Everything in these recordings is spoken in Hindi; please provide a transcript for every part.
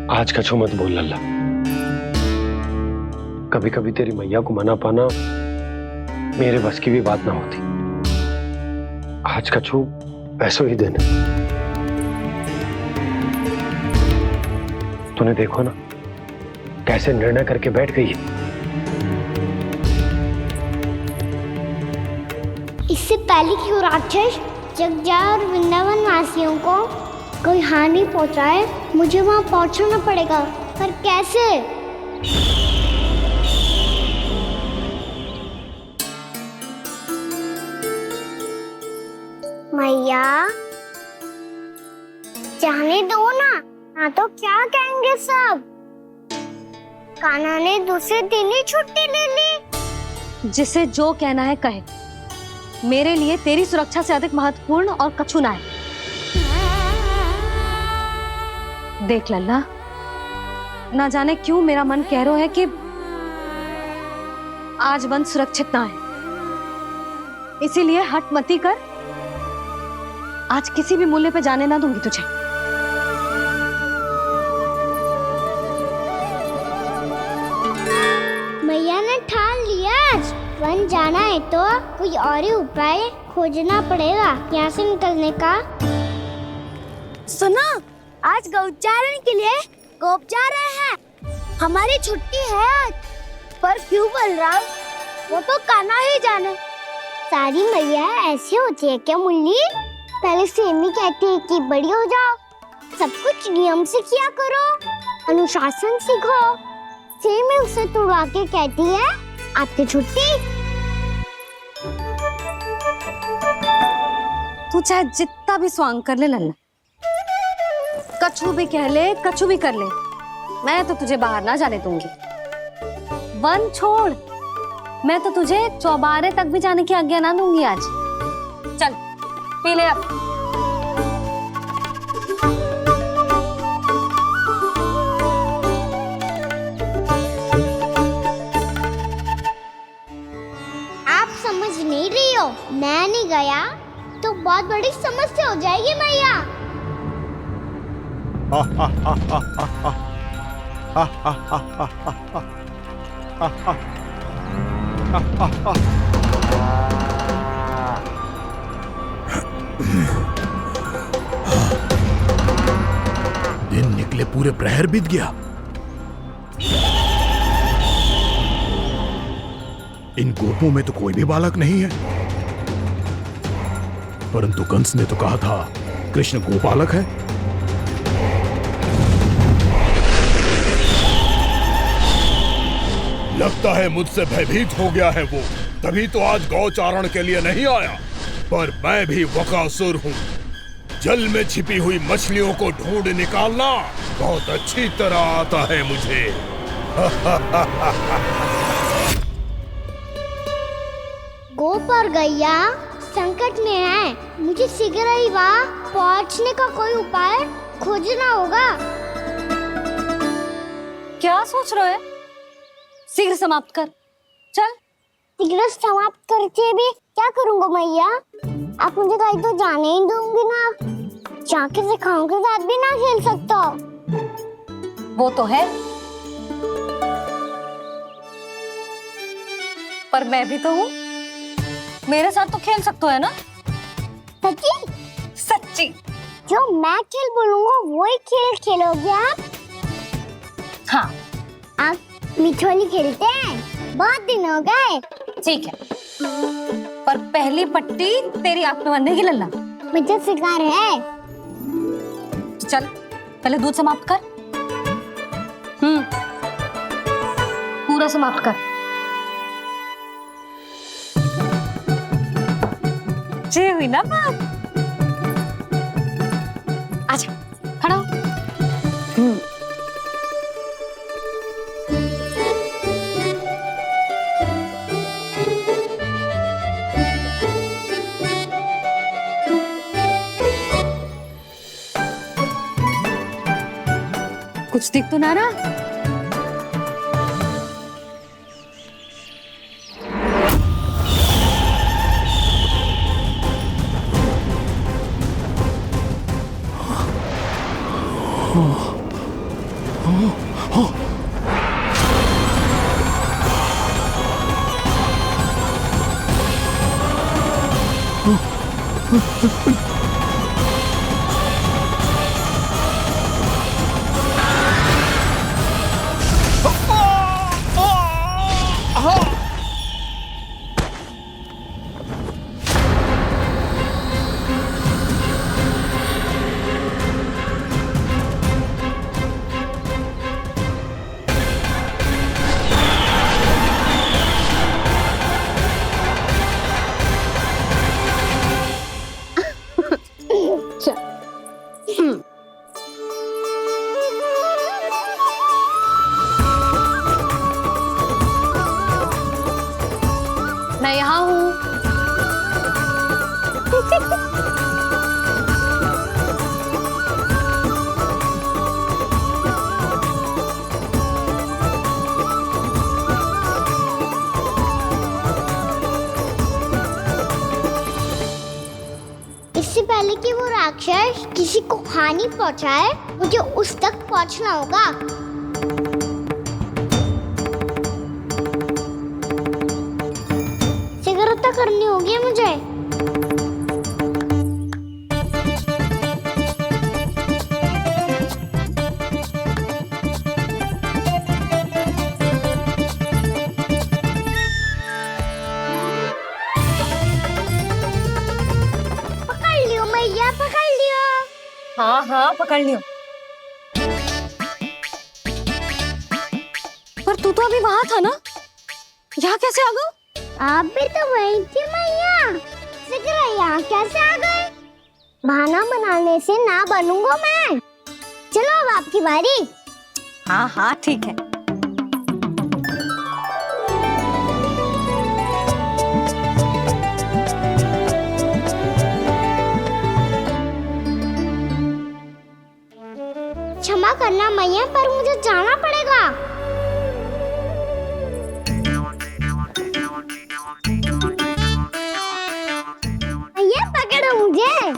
आज कछु मत बोल लल्ला। कभी कभी तेरी मैया को मना पाना मेरे बस की भी बात ना होती। आज कछु ऐसो ही दिन है। तूने देखो ना कैसे निर्णय करके बैठ गई है। इससे पहले कि वो राक्षस जगजा और वृंदावन वासियों को कोई हानि पहुंचाए, मुझे वहां पहुंचना पड़ेगा। पर कैसे? मैया जाने दो ना, हाँ तो क्या कहेंगे सब। कान्हा ने दूसरे दिन ही छुट्टी ले ली। जिसे जो कहना है कहे, मेरे लिए तेरी सुरक्षा से अधिक महत्वपूर्ण और कछु ना है। देख लल्ला, ना जाने क्यों मेरा मन कह रहा है कि आज वन सुरक्षित ना है, इसीलिए हट मती कर। आज किसी भी मूल्य पे जाने ना दूंगी तुझे। मैया ने ठान लिया, आज वन जाना है तो कोई और ही उपाय खोजना पड़ेगा यहाँ से निकलने का। सुनो, आज गौचारण के लिए गोप जा रहे हैं। हमारी छुट्टी है आज। पर क्यों बलराम? वो तो कान्हा ही जाने। सारी मैया ऐसी होती है क्या मुन्नी? पहले सेमी कहती है कि बड़ी हो जाओ, सब कुछ नियम से किया करो, अनुशासन सीखो। सेमी उसे तुड़वा के कहती है आपकी छुट्टी। तू चाहे जितना भी स्वांग कर ले लल्ला, कछु भी कह ले, कछु भी कर ले, मैं तो तुझे बाहर ना जाने दूंगी। वन छोड़, मैं तो तुझे चौबारे तक भी जाने की आज्ञा ना दूंगी आज। चल पी ले अब। आप समझ नहीं रही हो, मैं नहीं गया तो बहुत बड़ी समस्या हो जाएगी मैया। दिन निकले पूरे प्रहर बीत गया। इन गोपों में तो कोई भी बालक नहीं है, परंतु कंस ने तो कहा था कृष्ण गोपालक है। लगता है मुझसे भयभीत हो गया है वो, तभी तो आज गौचारण के लिए नहीं आया। पर मैं भी बकासुर हूँ। जल में छिपी हुई मछलियों को ढूंढ निकालना बहुत अच्छी तरह आता है मुझे। गोप और गैया संकट में है, मुझे शीघ्र ही वहाँ पहुँचने का कोई उपाय खोजना होगा। क्या सोच रहे हो? शीघ्र समाप्त कर, चल। शीघ्र समाप्त करके भी क्या करूँगा मैया? आप मुझे कहीं तो जाने ही दूंगी ना। जाके सिखाओं के साथ भी ना खेल सकता। वो तो है, पर मैं भी तो हूँ, मेरे साथ तो खेल सकते हो है ना? सच्ची? सच्ची। जो मैं खेल बोलूँगा वही खेल खेलोगे आप? हाँ। आप मिठोली खेलते हैं? बहुत दिन हो गए। ठीक है, पर पहली पट्टी तेरी आंख में बंधेगी लल्ला। मुझे शिकार है। चल पहले दूध समाप्त कर। पूरा समाप्त कर। ये हुई ना बात। आजा, खड़ा हो। कुछ दिख तो ना रहा? मैं यहाँ हूँ। इससे पहले कि वो राक्षस किसी को हानि पहुंचाए, मुझे उस तक पहुंचना होगा। सिगरता करनी होगी मुझे। पकड़ लियो मैया, पकड़ लियो। हाँ हाँ पकड़ लियो। पर तू तो अभी वहां था ना, यहाँ कैसे आ गया? आप भी तो वही थी मैया। सिगरा यहाँ कैसे आ गए? बहाना बनाने से ना बनूंगा मैं। चलो अब आपकी बारी। हाँ हाँ ठीक है। क्षमा करना मैया, पर मुझे जाना पड़ेगा। मैया पकड़ो मुझे।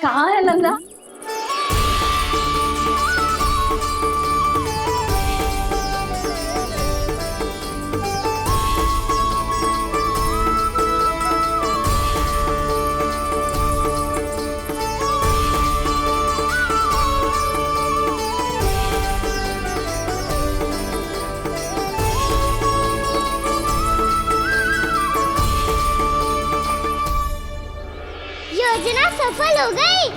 कहाँ है नंदा? योजना सफल हो गई।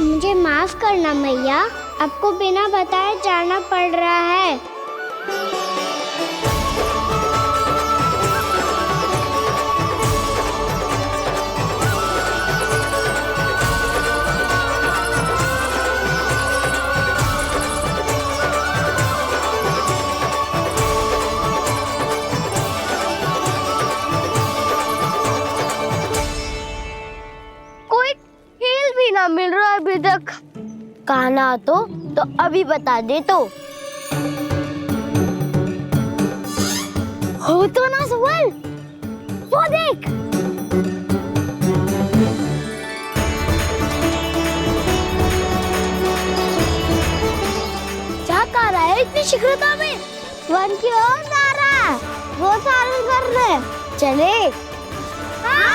मुझे माफ करना मैया, आपको बिना बताए जाना पड़ रहा है। कोई खेल भी ना मिल रहा अभी तक। कहना तो अभी बता दे तो। हो तो ना सवाल, वो देख। क्या कर रहा है इतनी शीघ्रता में? वन की ओर जा रहा है, वो चालू कर रहे। चले। हाँ।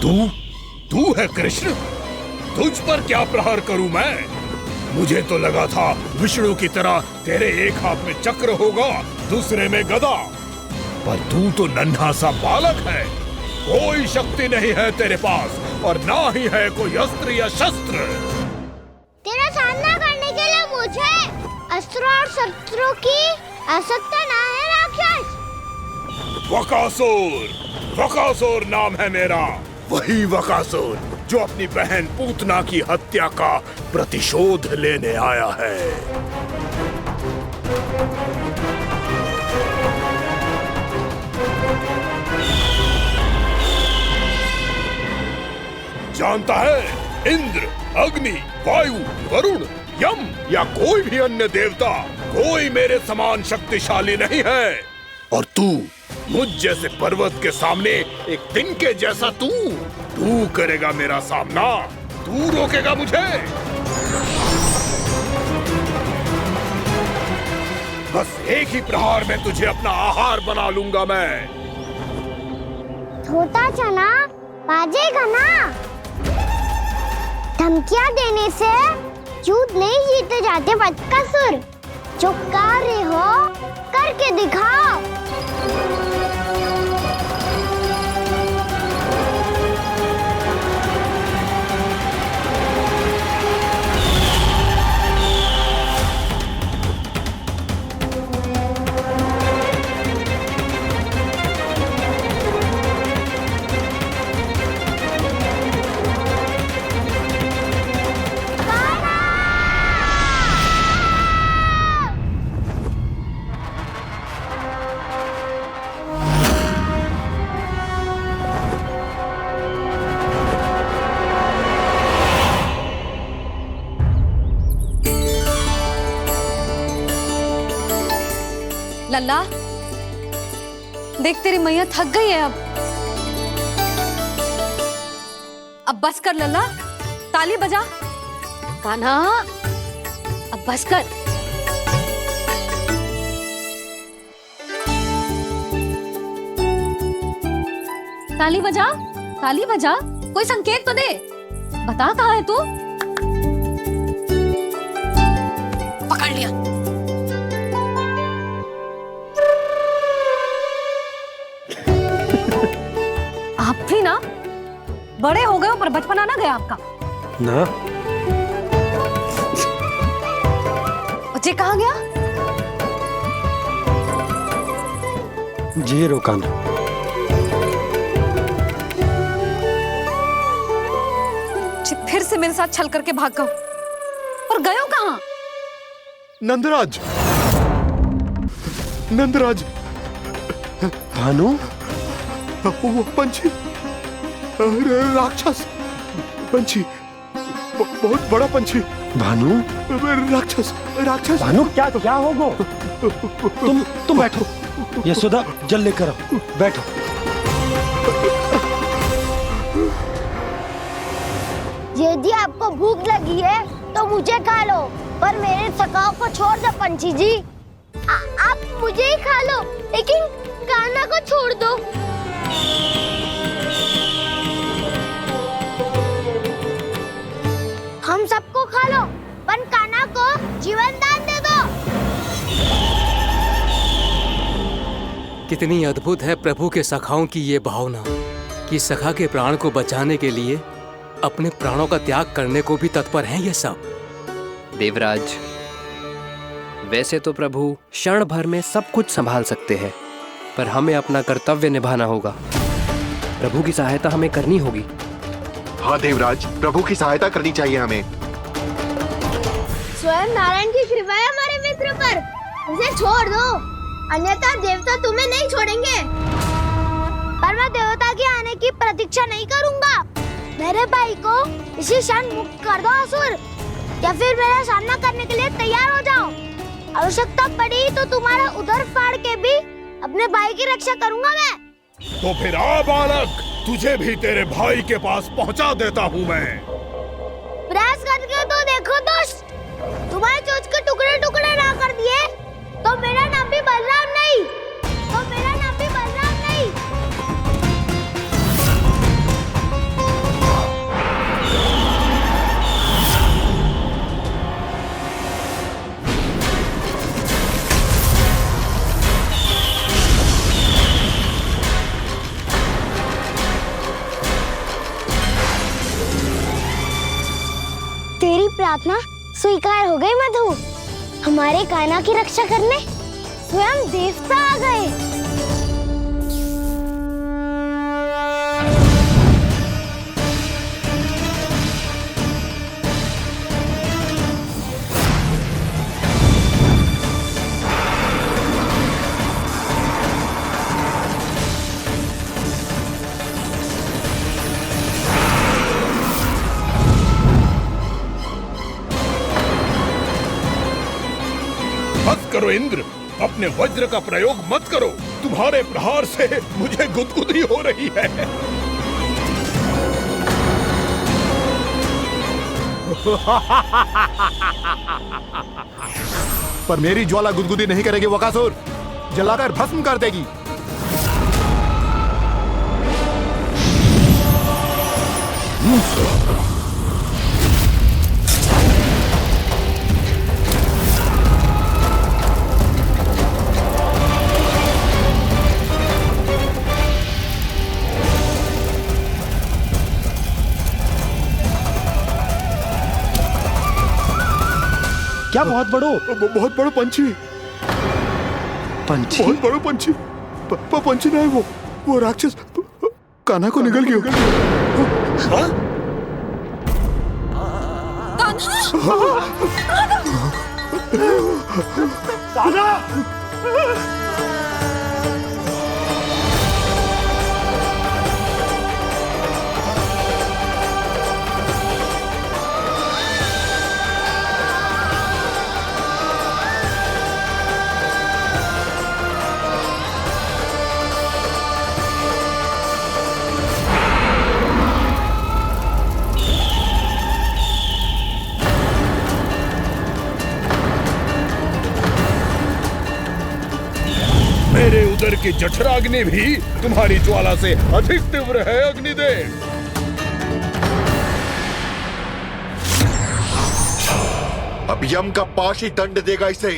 तू है कृष्ण? तुझ पर क्या प्रहार करूं मैं? मुझे तो लगा था विष्णु की तरह तेरे एक हाथ में चक्र होगा, दूसरे में गदा, पर तू तो नन्हा सा बालक है। कोई शक्ति नहीं है तेरे पास और ना ही है कोई अस्त्र या शस्त्र। तेरा सामना करने के लिए मुझे अस्त्र और शस्त्रों की आवश्यकता ना है राक्षस। वकासुर नाम है मेरा, वही वकासुर जो अपनी बहन पूतना की हत्या का प्रतिशोध लेने आया है। जानता है, इंद्र, अग्नि, वायु, वरुण, यम या कोई भी अन्य देवता, कोई मेरे समान शक्तिशाली नहीं है। और तू, मुझ जैसे पर्वत के सामने एक तिनके जैसा तू करेगा मेरा सामना? तू रोकेगा मुझे? बस एक ही प्रहार में तुझे अपना आहार बना लूंगा मैं। छोटा चना बाजेगा ना। धमकियां देने से युद्ध नहीं जीते जाते बदकसूर। जो कार्य हो करके दिखाओ। लल्ला, देख तेरी मैया थक गई है अब बस कर लल्ला, ताली बजा। कान्हा, अब बस कर। ताली बजा, ताली बजा, कोई संकेत तो दे। बता कहाँ है तू? पकड़ लिया। आप भी ना बड़े हो गए हो पर बचपना ना गया आपका ना। बच्चे कहाँ गया? जी रोकान। फिर से मेरे साथ छल करके भाग गए और गए हो कहाँ? नंदराज, नंदराज। भानु, वो पंछी, राक्षस पंछी, बहुत बड़ा पंछी। भानु, राक्षस, राक्षस। भानु, क्या होगा? तुम बैठो, यशोदा जल लेकर आओ, बैठो। यदि आपको भूख लगी है तो मुझे खा लो, पर मेरे सखाओं को छोड़ दो पंछी जी। आप मुझे ही खा लो, लेकिन कान्हा को छोड़ दो। हम सबको खा लो, पर कान्हा को जीवन दान दे दो। कितनी अद्भुत है प्रभु के सखाओं की ये भावना कि सखा के प्राण को बचाने के लिए अपने प्राणों का त्याग करने को भी तत्पर हैं ये सब। देवराज, वैसे तो प्रभु क्षण भर में सब कुछ संभाल सकते हैं, पर हमें अपना कर्तव्य निभाना होगा। प्रभु की सहायता हमें करनी होगी। हाँ देवराज, प्रभु की सहायता करनी चाहिए हमें। स्वयं नारायण की कृपा है हमारे मित्र पर, उसे छोड़ दो, अन्यथा देवता तुम्हें नहीं छोड़ेंगे। पर मैं देवता के आने की प्रतीक्षा नहीं करूंगा। मेरे भाई को इसी क्षण मुक्त कर दो असुर, या फिर मेरा सामना करने के लिए तैयार हो जाओ। आवश्यकता पड़ी तो तुम्हारा उधर फाड़ के भी अपने भाई की रक्षा करूंगा मैं। तो फिर आ बालक, तुझे भी तेरे भाई के पास पहुंचा देता हूँ मैं। प्रयास करके तो देखो दोस्त, तुम्हारे चोंच के टुकड़े टुकड़े ना कर दिए तो मेरा नाम भी बलराम नहीं, तो मेरा नाम भी बलराम नहीं। प्रार्थना स्वीकार हो गई मधु। हमारे कान्हा की रक्षा करने स्वयं देवता आ गए। मत करो इंद्र, अपने वज्र का प्रयोग मत करो। तुम्हारे प्रहार से मुझे गुदगुदी हो रही है। पर मेरी ज्वाला गुदगुदी नहीं करेगी वकासुर, जलाकर भस्म कर देगी। क्या बहुत बड़ो पंछी। पंछी? बहुत बड़ो पंछी। पंछी नहीं, वो राक्षस कान्हा को निगल गया। हाँ? कान्हा! मेरे उदर की जठराग्नि भी तुम्हारी ज्वाला से अधिक तीव्र है अग्निदेव। अब यम का पाश ही दंड देगा इसे।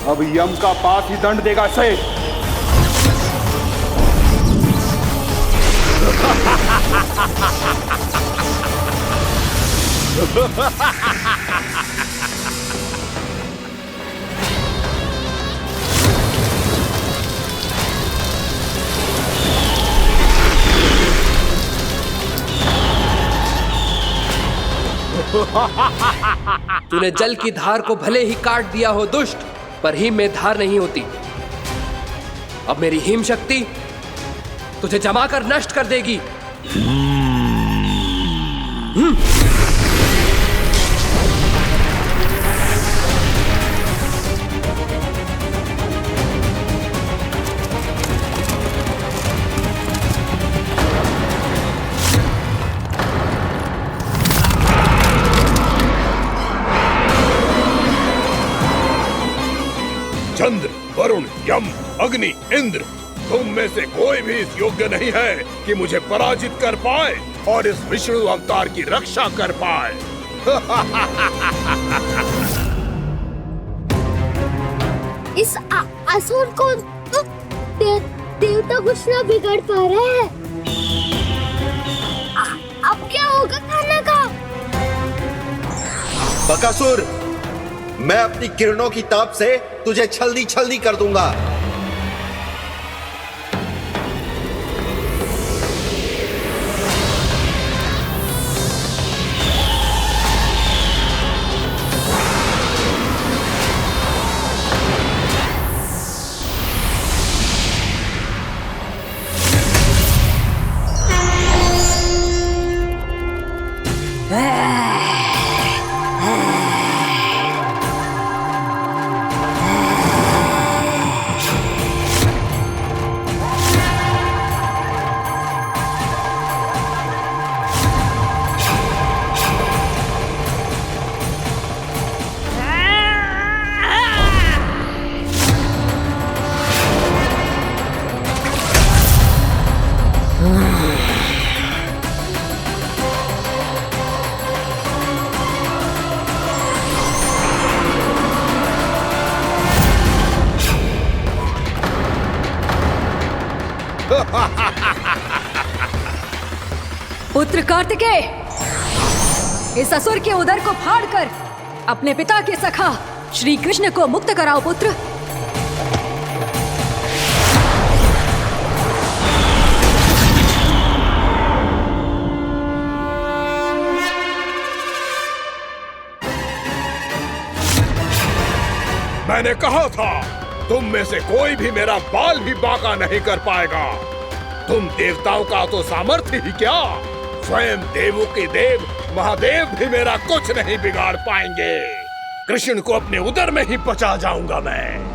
अब यम का पास ही दंड देगा इसे। तूने जल की धार को भले ही काट दिया हो दुष्ट, पर हिम में धार नहीं होती। अब मेरी हिम शक्ति तुझे जमाकर नष्ट कर देगी। चंद्र, वरुण, यम, अग्नि, इंद्र, तुम में से कोई भी इस योग्य नहीं है कि मुझे पराजित कर पाए और इस विष्णु अवतार की रक्षा कर पाए। इस असुर को तो देवता कुछ ना बिगाड़ पा रहे हैं। अब क्या होगा कान्हा का? बकासुर, मैं अपनी किरणों की ताप से तुझे छलनी छलनी कर दूंगा। पुत्र कार्तिकेय, इस असुर के उदर को फाड़कर अपने पिता के सखा श्री कृष्ण को मुक्त कराओ पुत्र। मैंने कहा था तुम में से कोई भी मेरा बाल भी बांका नहीं कर पाएगा। तुम देवताओं का तो सामर्थ्य ही क्या, स्वयं देवों के देव महादेव भी मेरा कुछ नहीं बिगाड़ पाएंगे। कृष्ण को अपने उदर में ही पचा जाऊंगा मैं।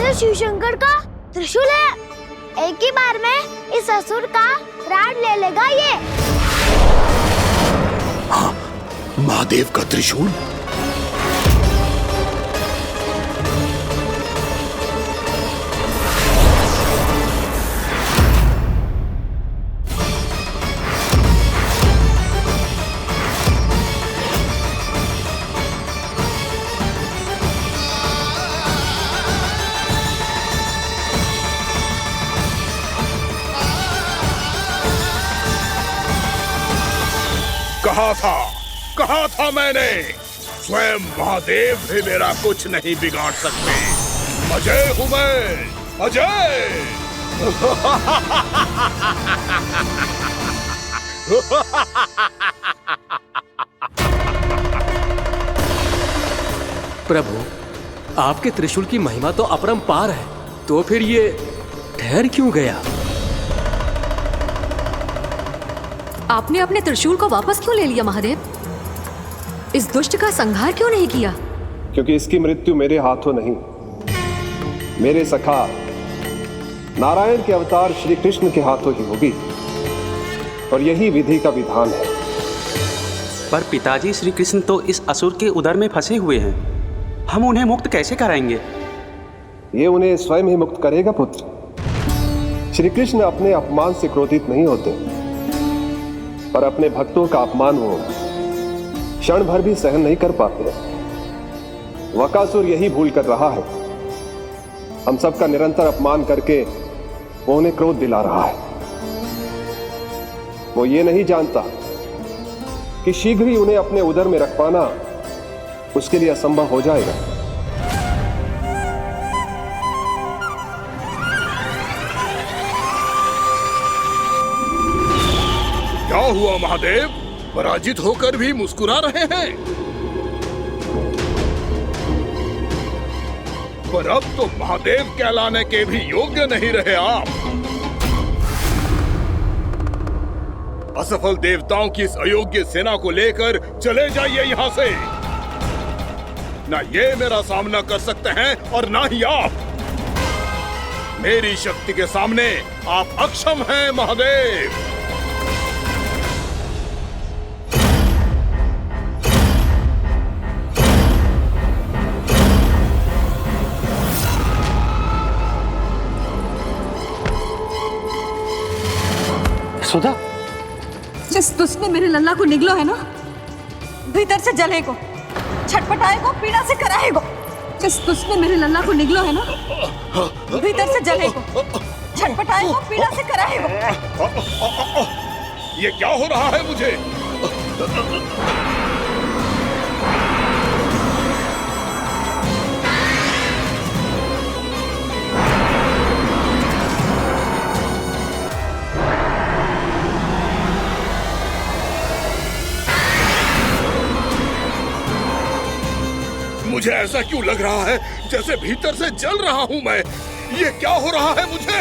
शिव शंकर का त्रिशूल है। एक ही बार में इस असुर का प्राण ले लेगा ये। हाँ, महादेव का त्रिशूल। कहा था मैंने, स्वयं महादेव भी मेरा कुछ नहीं बिगाड़ सकते। अजय हूं मैं, अजय। प्रभु, आपके त्रिशूल की महिमा तो अपरंपार है, तो फिर ये ठहर क्यों गया? आपने अपने त्रिशूल को वापस क्यों ले लिया महादेव? इस दुष्ट का संहार क्यों नहीं किया? क्योंकि इसकी मृत्यु मेरे हाथों नहीं, मेरे सखा नारायण के अवतार श्री कृष्ण के हाथों ही होगी, और यही विधि का विधान है। पर पिताजी, श्री कृष्ण तो इस असुर के उदर में फंसे हुए हैं, हम उन्हें मुक्त कैसे कराएंगे? ये उन्हें स्वयं ही मुक्त करेगा पुत्र। श्री कृष्ण अपने अपमान से क्रोधित नहीं होते, पर अपने भक्तों का अपमान वो क्षण भर भी सहन नहीं कर पाते। वकासुर यही भूल कर रहा है, हम सबका निरंतर अपमान करके वो उन्हें क्रोध दिला रहा है। वो ये नहीं जानता कि शीघ्र ही उन्हें अपने उदर में रख पाना उसके लिए असंभव हो जाएगा। क्या हुआ महादेव, पराजित होकर भी मुस्कुरा रहे हैं? पर अब तो महादेव कहलाने के भी योग्य नहीं रहे आप। असफल देवताओं की इस अयोग्य सेना को लेकर चले जाइए यहाँ से। ना ये मेरा सामना कर सकते हैं और ना ही आप। मेरी शक्ति के सामने आप अक्षम हैं महादेव। सुधा, जिस दुष्ट ने मेरे लल्ला को निगलो है ना, भीतर से जलेगो, छटपटाएगो, पीड़ा से कराएगो। जिस दुष्ट ने मेरे लल्ला को निगलो है ना, भीतर से जलेगो, छटपटाएगो, पीड़ा से कराएगो। ये क्या हो रहा है मुझे? मुझे ऐसा क्यों लग रहा है जैसे भीतर से जल रहा हूं मैं? ये क्या हो रहा है मुझे?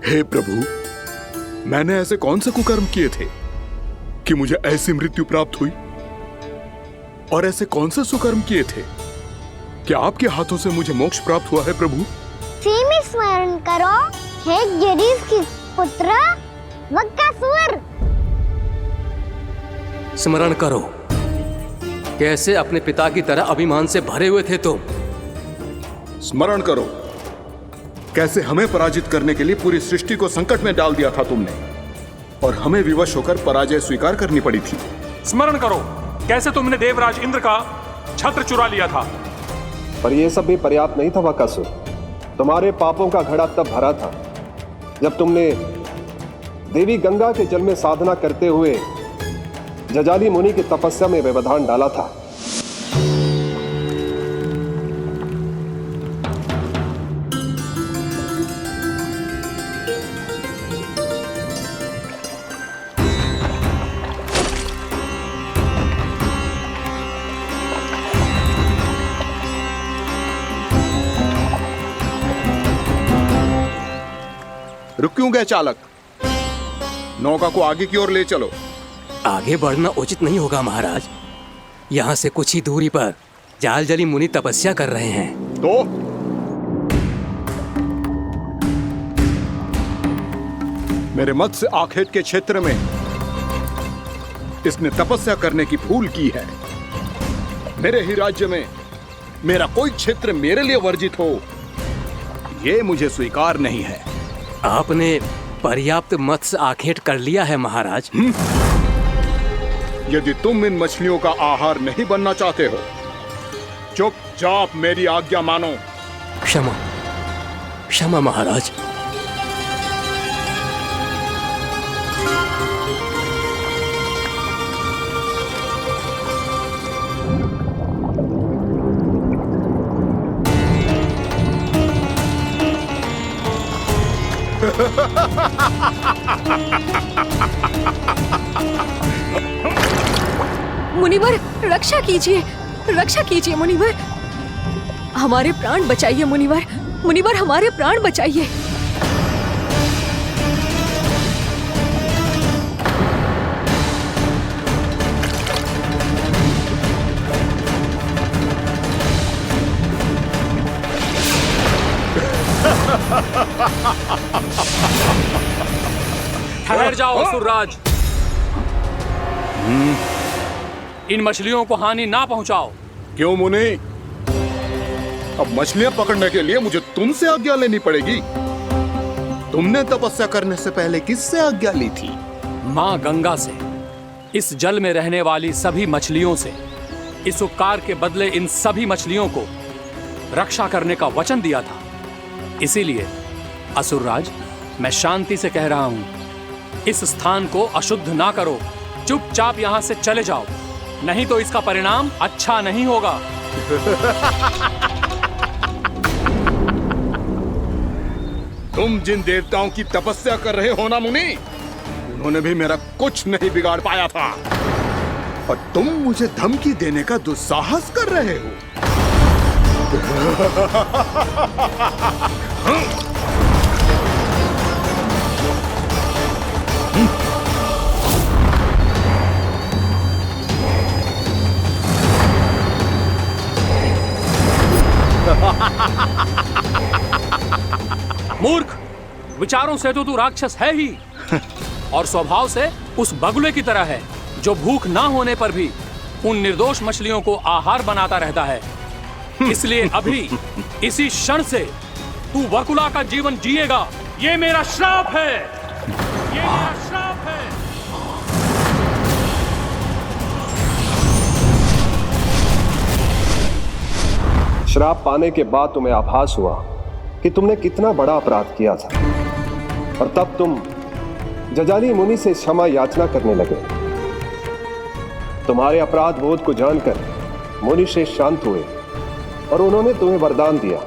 हे प्रभु, मैंने ऐसे कौन से कुकर्म किए थे कि मुझे ऐसी मृत्यु प्राप्त हुई? और ऐसे कौन से सुकर्म किए थे कि आपके हाथों से मुझे मोक्ष प्राप्त हुआ है प्रभु? में स्मरण करो, हे जरीस की पुत्र वक्कासुर। स्मरण करो, कैसे अपने पिता की तरह अभिमान से भरे हुए थे तुम। स्मरण करो, कैसे हमें पराजित करने के लिए पूरी सृष्टि को संकट में डाल दिया था तुमने, और हमें विवश होकर पराजय स्वीकार करनी पड़ी थी। स्मरण करो, कैसे तुमने देवराज इंद्र का छत्र चुरा लिया था। पर यह सब भी पर्याप्त नहीं था वक्कासुर। तुम्हारे पापों का घड़ा तब भरा था जब तुमने देवी गंगा के जल में साधना करते हुए जजाली मुनि की तपस्या में व्यवधान डाला था। रुक क्यों गए चालक? नौका को आगे की ओर ले चलो। आगे बढ़ना उचित नहीं होगा महाराज। यहाँ से कुछ ही दूरी पर जालजली मुनि तपस्या कर रहे हैं। तो मेरे मत्स्य आखेट के क्षेत्र में इसने तपस्या करने की भूल की है। मेरे ही राज्य में मेरा कोई क्षेत्र मेरे लिए वर्जित हो, यह मुझे स्वीकार नहीं है। आपने पर्याप्त मत्स्य आखेट कर लिया है महाराज। यदि तुम इन मछलियों का आहार नहीं बनना चाहते हो, चुपचाप मेरी आज्ञा मानो। क्षमा, क्षमा महाराज। मुनिवर, रक्षा कीजिए, रक्षा कीजिए मुनिवर। हमारे प्राण बचाइए मुनिवर, मुनिवर हमारे प्राण बचाइए। ठहर जाओ असुरराज, इन मछलियों को हानि ना पहुंचाओ। क्यों मुनि? अब मछलियां पकड़ने के लिए मुझे तुमसे आज्ञा लेनी पड़ेगी। तुमने तपस्या करने से पहले किससे आज्ञा ली थी? मां गंगा से, इस जल में रहने वाली सभी मछलियों से। इस उपकार के बदले इन सभी मछलियों को रक्षा करने का वचन दिया था। इसीलिए असुरराज, मैं शांति से कह रहा हूं, इस स्थान को अशुद्ध ना करो। चुपचाप यहां से चले जाओ, नहीं तो इसका परिणाम अच्छा नहीं होगा। तुम जिन देवताओं की तपस्या कर रहे हो ना मुनि, उन्होंने भी मेरा कुछ नहीं बिगाड़ पाया था, और तुम मुझे धमकी देने का दुस्साहस कर रहे हो। मूर्ख, विचारों से तो तू राक्षस है ही, और स्वभाव से उस बगुले की तरह है जो भूख ना होने पर भी उन निर्दोष मछलियों को आहार बनाता रहता है। इसलिए अभी इसी क्षण से तू वकुला का जीवन जिएगा। ये मेरा श्राप है, ये मेरा श्राप है। श्राप पाने के बाद तुम्हें आभास हुआ कि तुमने कितना बड़ा अपराध किया था, और तब तुम जजाली मुनि से क्षमा याचना करने लगे। तुम्हारे अपराध बोध को जानकर मुनि से शांत हुए और उन्होंने तुम्हें वरदान दिया।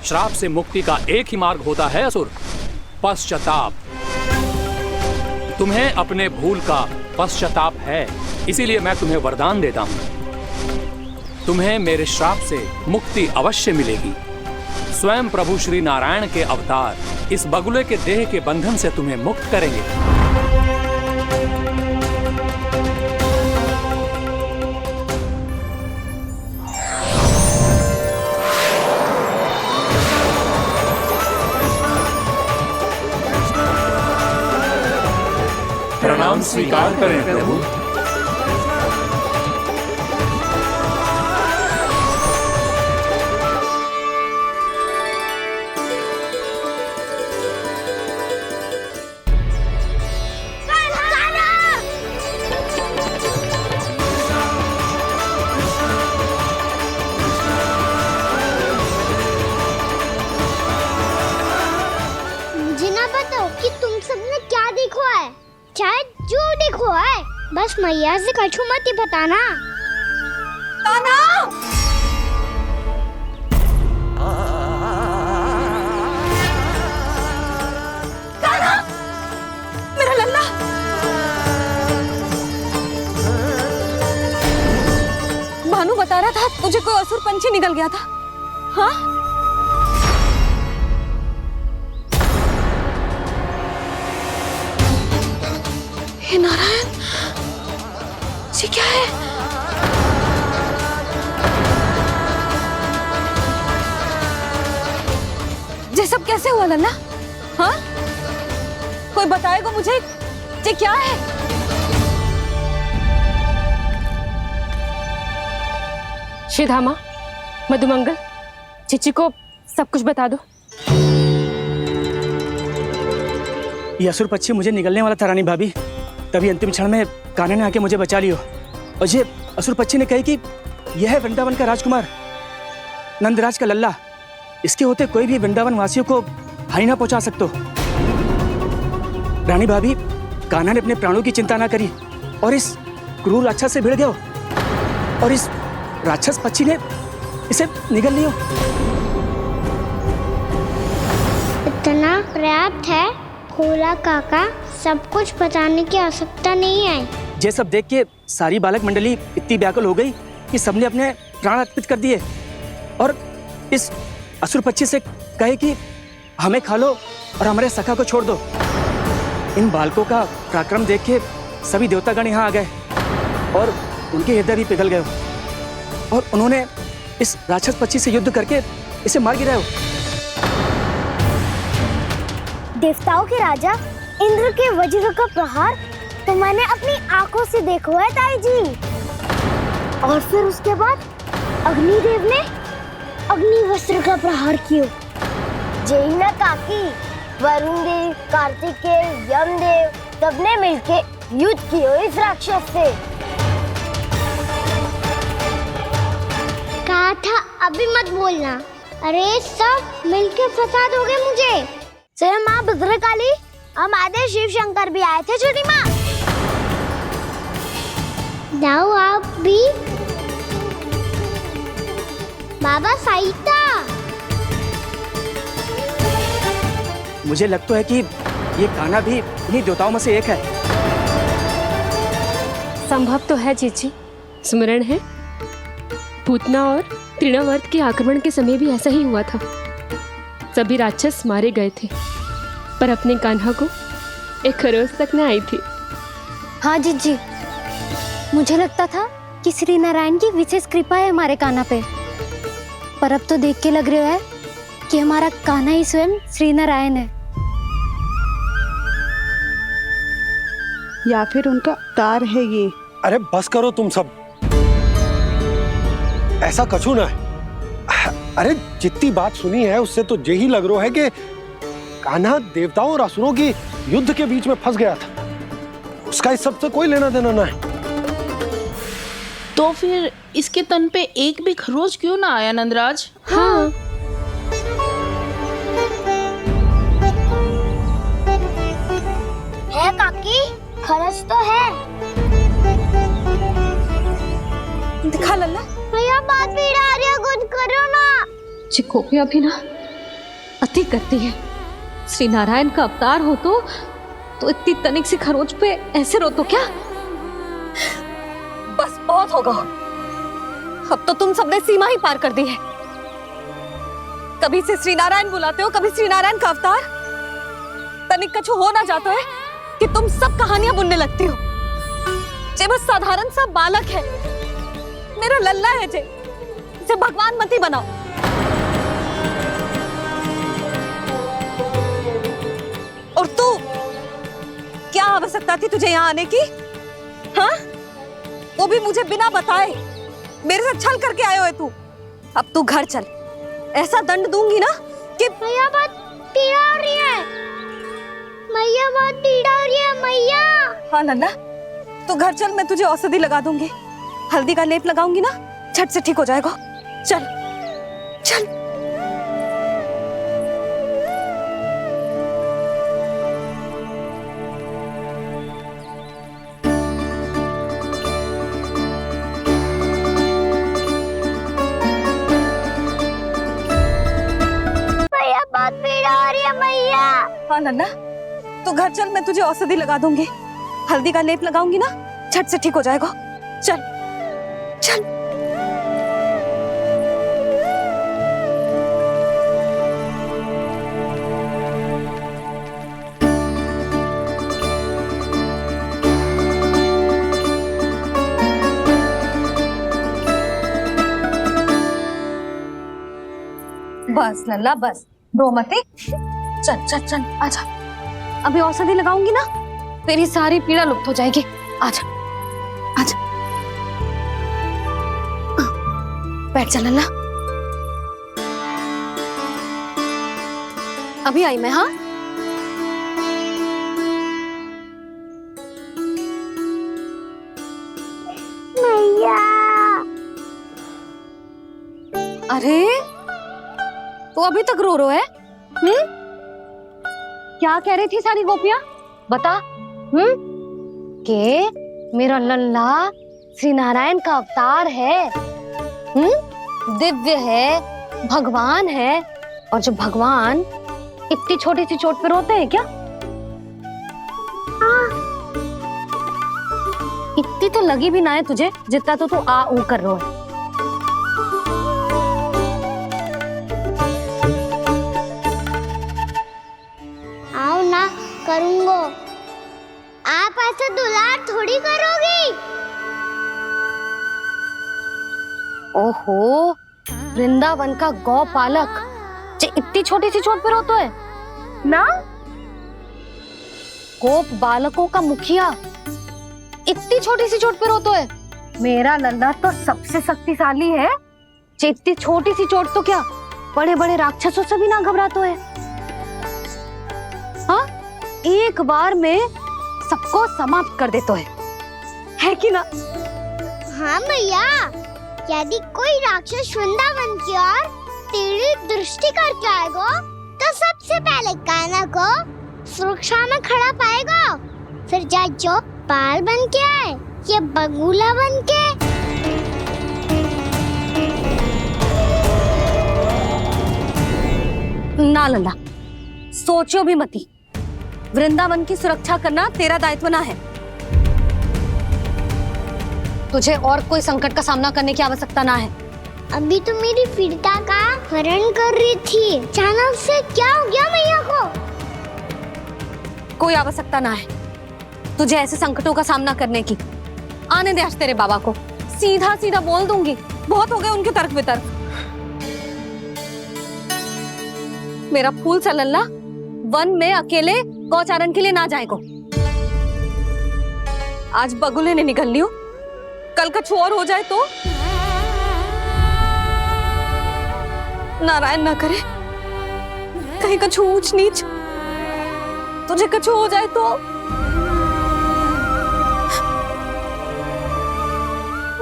श्राप से मुक्ति का एक ही मार्ग होता है असुर, पश्चाताप। तुम्हें अपने भूल का पश्चाताप है, इसीलिए मैं तुम्हें वरदान देता हूं। तुम्हें मेरे श्राप से मुक्ति अवश्य मिलेगी। स्वयं प्रभु श्री नारायण के अवतार इस बगुले के देह के बंधन से तुम्हें मुक्त करेंगे। प्रणाम स्वीकार करें प्रभु। बस मैया से कछु मत ही बताना। कान्हा! कान्हा! मेरा लल्ला! भानु बता रहा था तुझे कोई असुर पंछी निकल गया था। हाँ? हे नारायण, ये क्या है? ये सब कैसे हुआ लल्ला? हाँ? कोई बताएगा मुझे ये क्या है? श्रीधामा, मधुमंगल, चिची को सब कुछ बता दो। ये असुर पक्षी मुझे निगलने वाला था रानी भाभी, तभी अंतिम क्षण में कान्हा ने आके मुझे बचा लियो। और ये असुर पक्षी ने कही कि यह है वृंदावन का राजकुमार, नंदराज का लल्ला। इसके होते कोई भी वृंदावन वासियों को हानि ना पहुंचा सकते। रानी भाभी, कान्हा ने अपने प्राणों की चिंता ना करी और इस क्रूर राक्षस से भिड़ गयो, और इस राक्षस पक्षी ने इसे निगल लियो। इतना पर्याप्त है भोला काका, सब कुछ बताने की आवश्यकता नहीं है। ये सब देख के सारी बालक मंडली इतनी व्याकुल हो गई कि सबने अपने प्राण अर्पित कर दिए, और इस असुर पक्षी से कहे कि हमें खा लो और हमारे सखा को छोड़ दो। इन बालकों का पराक्रम देख के सभी देवतागण यहाँ आ गए और उनके हृदय भी पिघल गए, और उन्होंने इस राक्षस पक्षी से युद्ध करके इसे मार गिराया। देवताओं के राजा इंद्र के वज्र का प्रहार तो मैंने अपनी आंखों से देखा है ताई जी। और फिर उसके बाद अग्निदेव ने अग्निवस्त्र का प्रहार किया। जय ना काकी, वरुण देव, कार्तिकेय, यमदेव सबने मिलके युद्ध किया इस राक्षस से। कहा था अभी मत बोलना। अरे सब मिलके फंसा दोगे मुझे। जय माँ भद्रकाली, हमारे शिव शंकर भी आए थे छोटी माँ। जाओ आप भी। बाबा साईता, मुझे लगता है कि ये कान्हा भी इन्हीं देवताओं में से एक है। संभव तो है जीजी। स्मरण है, पूतना और तृणावर्त के आक्रमण के समय भी ऐसा ही हुआ था। सभी राक्षस मारे गए थे, पर अपने कान्हा को एक खरोच तक न आई थी। हाँ जीजी, मुझे लगता था कि श्री नारायण की विशेष कृपा है हमारे कान्हा पे, पर अब तो देख के लग रहा है कि हमारा कान्हा ही स्वयं श्री नारायण है। या फिर उनका अवतार है ये। अरे बस करो तुम सब, ऐसा कछु ना है। अरे जितनी बात सुनी है उससे तो यही लग रहा है कि कान्हा देवताओं और असुरों की युद्ध के बीच में फंस गया था। उसका इस सब से कोई लेना देना ना है। तो फिर इसके तन पे एक भी खरोच क्यों ना आया नंदराज? हाँ, है काकी, खरच तो है। दिखा लल्ला। भैया बात पीड़ा आ रही है, कुछ करो ना। चिकोपिया भी ना अति करती है। श्री नारायण का अवतार हो तो इतनी तनिक सी खरोच पे ऐसे रो तो क्या? बस बहुत होगा। अब तो तुम सबने सीमा ही पार कर दी है। कभी से श्री नारायण बुलाते हो, कभी श्री नारायण का अवतार। तनिक कछु हो ना जाता है कि तुम सब कहानियां बुनने लगती हो। जे बस साधारण सा बालक है, मेरा लल्ला है जे, इसे भगवान मत ही बनाओ। और तू, क्या आवश्यकता थी तुझे यहाँ आने की? हाँ, वो भी मुझे बिना बताए। मेरे से छल करके आयो है तू। अब तू घर चल, ऐसा दंड दूंगी ना कि भैया बहुत पीड़ा हो रही है। मैया बहुत पीड़ा हो रही है मैया। हाँ नन्ना, तू घर चल, मैं तुझे औषधि लगा दूंगी। हल्दी का लेप लगाऊंगी ना, झट से ठीक हो जाएगा। चल चल। भैया बहुत पीड़ा हो रही है मैया। हाँ नन्ना, तू घर चल, मैं तुझे औषधि लगा दूंगी। हल्दी का लेप लगाऊंगी ना, झट से ठीक हो जाएगा। चल चल। बस लल्ला बस, रो मत। चल चल चल, आजा। अभी औषधि लगाऊंगी ना, तेरी सारी पीड़ा लुप्त हो जाएगी। आजा आजा, बैठ जा लल्ला। अभी आई मैं। हाँ, मैया। अरे तो अभी तक रो रो है? क्या कह रही थी सारी गोपियां? बता। के मेरा लल्ला श्री नारायण का अवतार है, दिव्य है, भगवान है। और जब भगवान इतनी छोटी सी चोट पे रोते हैं क्या? इतनी तो लगी भी ना है तुझे, जितना तो तू आ ऊ कर रो है। आओ ना, करूंगो। आप ऐसा दुलार थोड़ी करोगी। ओहो, वृंदावन का गौपालक जे इतनी छोटी सी चोट पे रोता है ना? गोप बालकों का मुखिया इतनी छोटी सी चोट पे रोता है? मेरा लल्ला तो सबसे शक्तिशाली है। जे इतनी छोटी सी चोट तो क्या, बड़े बड़े राक्षसों से भी ना घबराता है। हाँ, एक बार में सबको समाप्त कर देता है कि ना? हाँ मैया, यदि कोई राक्षस वृंदावन की ओर टेढ़ी दृष्टि करके आएगा तो सबसे पहले वाले कान्हा को सुरक्षा में खड़ा पाएगा, फिर चाहे जो बाल बन के आए या बगुला बन के। ना लल्ला, सोचो भी मती। वृंदावन की सुरक्षा करना तेरा दायित्व ना है। तुझे और कोई संकट का सामना करने की आवश्यकता ना है। अभी तो मेरी पीड़िता का हरण कर रही थी, अचानक से क्या हो गया मैया को? कोई आवश्यकता ना है तुझे ऐसे संकटों का सामना करने की। आने दे आज तेरे बाबा को, सीधा सीधा बोल दूंगी। बहुत हो गए उनके तर्क वितर्क। मेरा फूल सा लल्ला वन में अकेले गौचारण के लिए ना जाए को। आज बगुले ने निकल लियो, कल कछु और हो जाए तो? नारायण ना करे, कहीं कछु ऊंच नीच तुझे कछु हो जाए तो?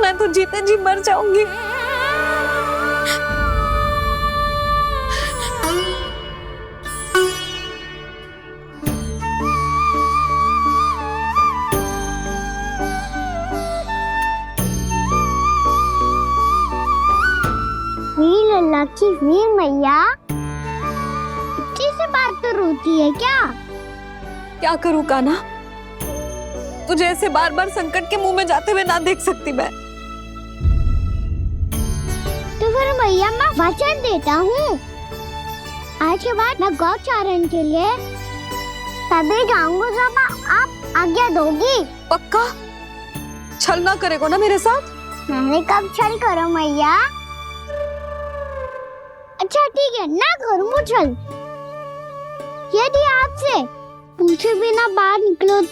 मैं तो जीते जी मर जाऊंगी। वीर लल्ला की वीर मैया इतनी से बात तो रोती है क्या? क्या करूं कान्हा, तुझे ऐसे बार बार संकट के मुंह में जाते हुए ना देख सकती मैं। तो फिर मैया मैं वचन देता हूँ, आज के बाद मैं गौचारण के लिए तभी जाऊंगा जब आप आज्ञा दोगी। पक्का? छल ना करेगा ना मेरे साथ? मैंने कब छल करो मैया? अच्छा ठीक है, ना करूँ छल। यदि आपसे पूछे बिना बाहर निकलो तो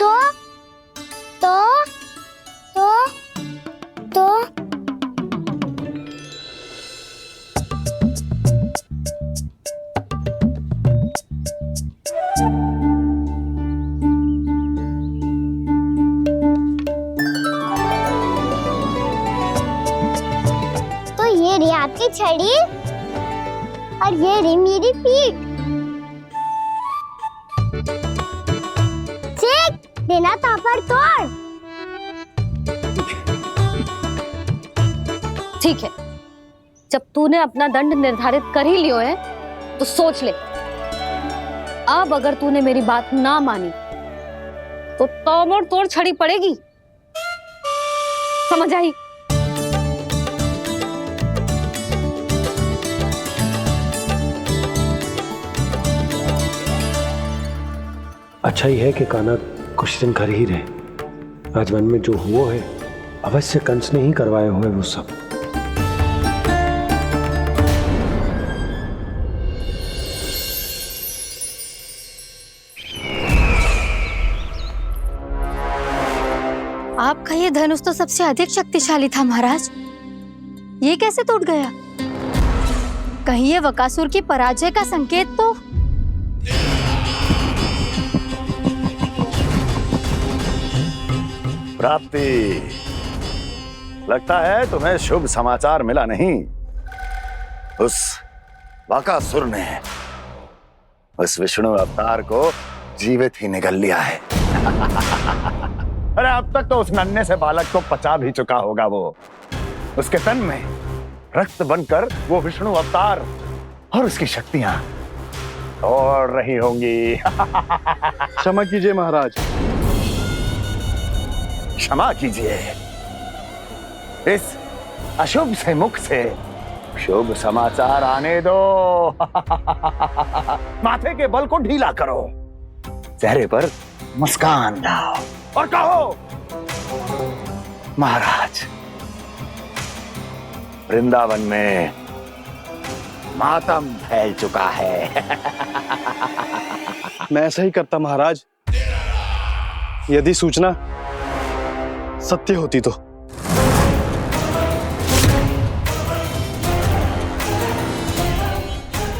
ये रे आपकी छड़ी और ये रे मेरी पीठ। सेक देना तापर तोड़। ठीक है, जब तूने अपना दंड निर्धारित कर ही लियो है तो सोच ले, अब अगर तूने मेरी बात ना मानी तो तोड़ तोड़ छड़ी पड़ेगी। समझ आई? अच्छा ही है कि कान्हा कुछ दिन घर ही रहे। आज वन में जो हुआ है अवश्य कंस ने ही करवाए हुए वो सब। आपका ये धनुष तो सबसे अधिक शक्तिशाली था महाराज, ये कैसे टूट गया? कहीं ये बकासुर की पराजय का संकेत तो? प्राप्ति, लगता है तुम्हें शुभ समाचार मिला नहीं। उस बकासुर ने उस विष्णु अवतार को जीवित ही निगल लिया है। अरे अब तक तो उस नन्हे से बालक को पचा भी चुका होगा वो। उसके तन में रक्त बनकर वो विष्णु अवतार और उसकी शक्तियां दौड़ रही होंगी। क्षमा कीजिए महाराज। क्षमा कीजिए, इस अशुभ से मुख से शुभ समाचार आने दो। माथे के बल को ढीला करो, चेहरे पर मुस्कान लाओ और कहो, महाराज, वृंदावन में मातम फैल चुका है। मैं ऐसा ही करता महाराज, यदि सूचना सत्य होती तो।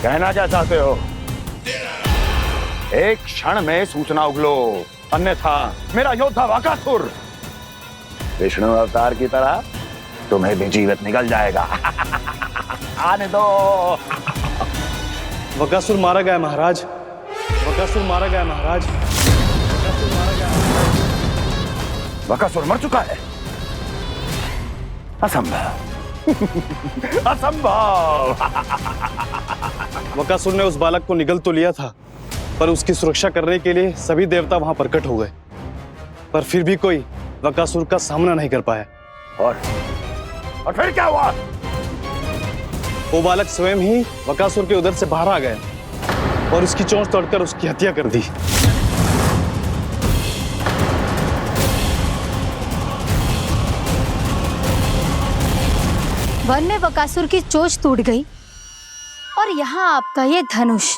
कहना क्या चाहते हो? एक क्षण में सूचना उगलो, अन्यथा मेरा योद्धा बकासुर विष्णु अवतार की तरह तुम्हें भी जीवित निकल जाएगा। आने दो। बकासुर मारा गया महाराज, बकासुर मारा गया महाराज। बकासुर मारा गया। बकासुर मर चुका है? असंभव। असंभव। बकासुर ने उस बालक को निगल तो लिया था, पर उसकी सुरक्षा करने के लिए सभी देवता वहां प्रकट हो गए, पर फिर भी कोई बकासुर का सामना नहीं कर पाया। और फिर क्या हुआ? वो बालक स्वयं ही बकासुर के उदर से बाहर आ गया और उसकी चोंच तोड़कर उसकी हत्या कर दी। वन में बकासुर की चोंच टूट गई और यहाँ आपका ये धनुष।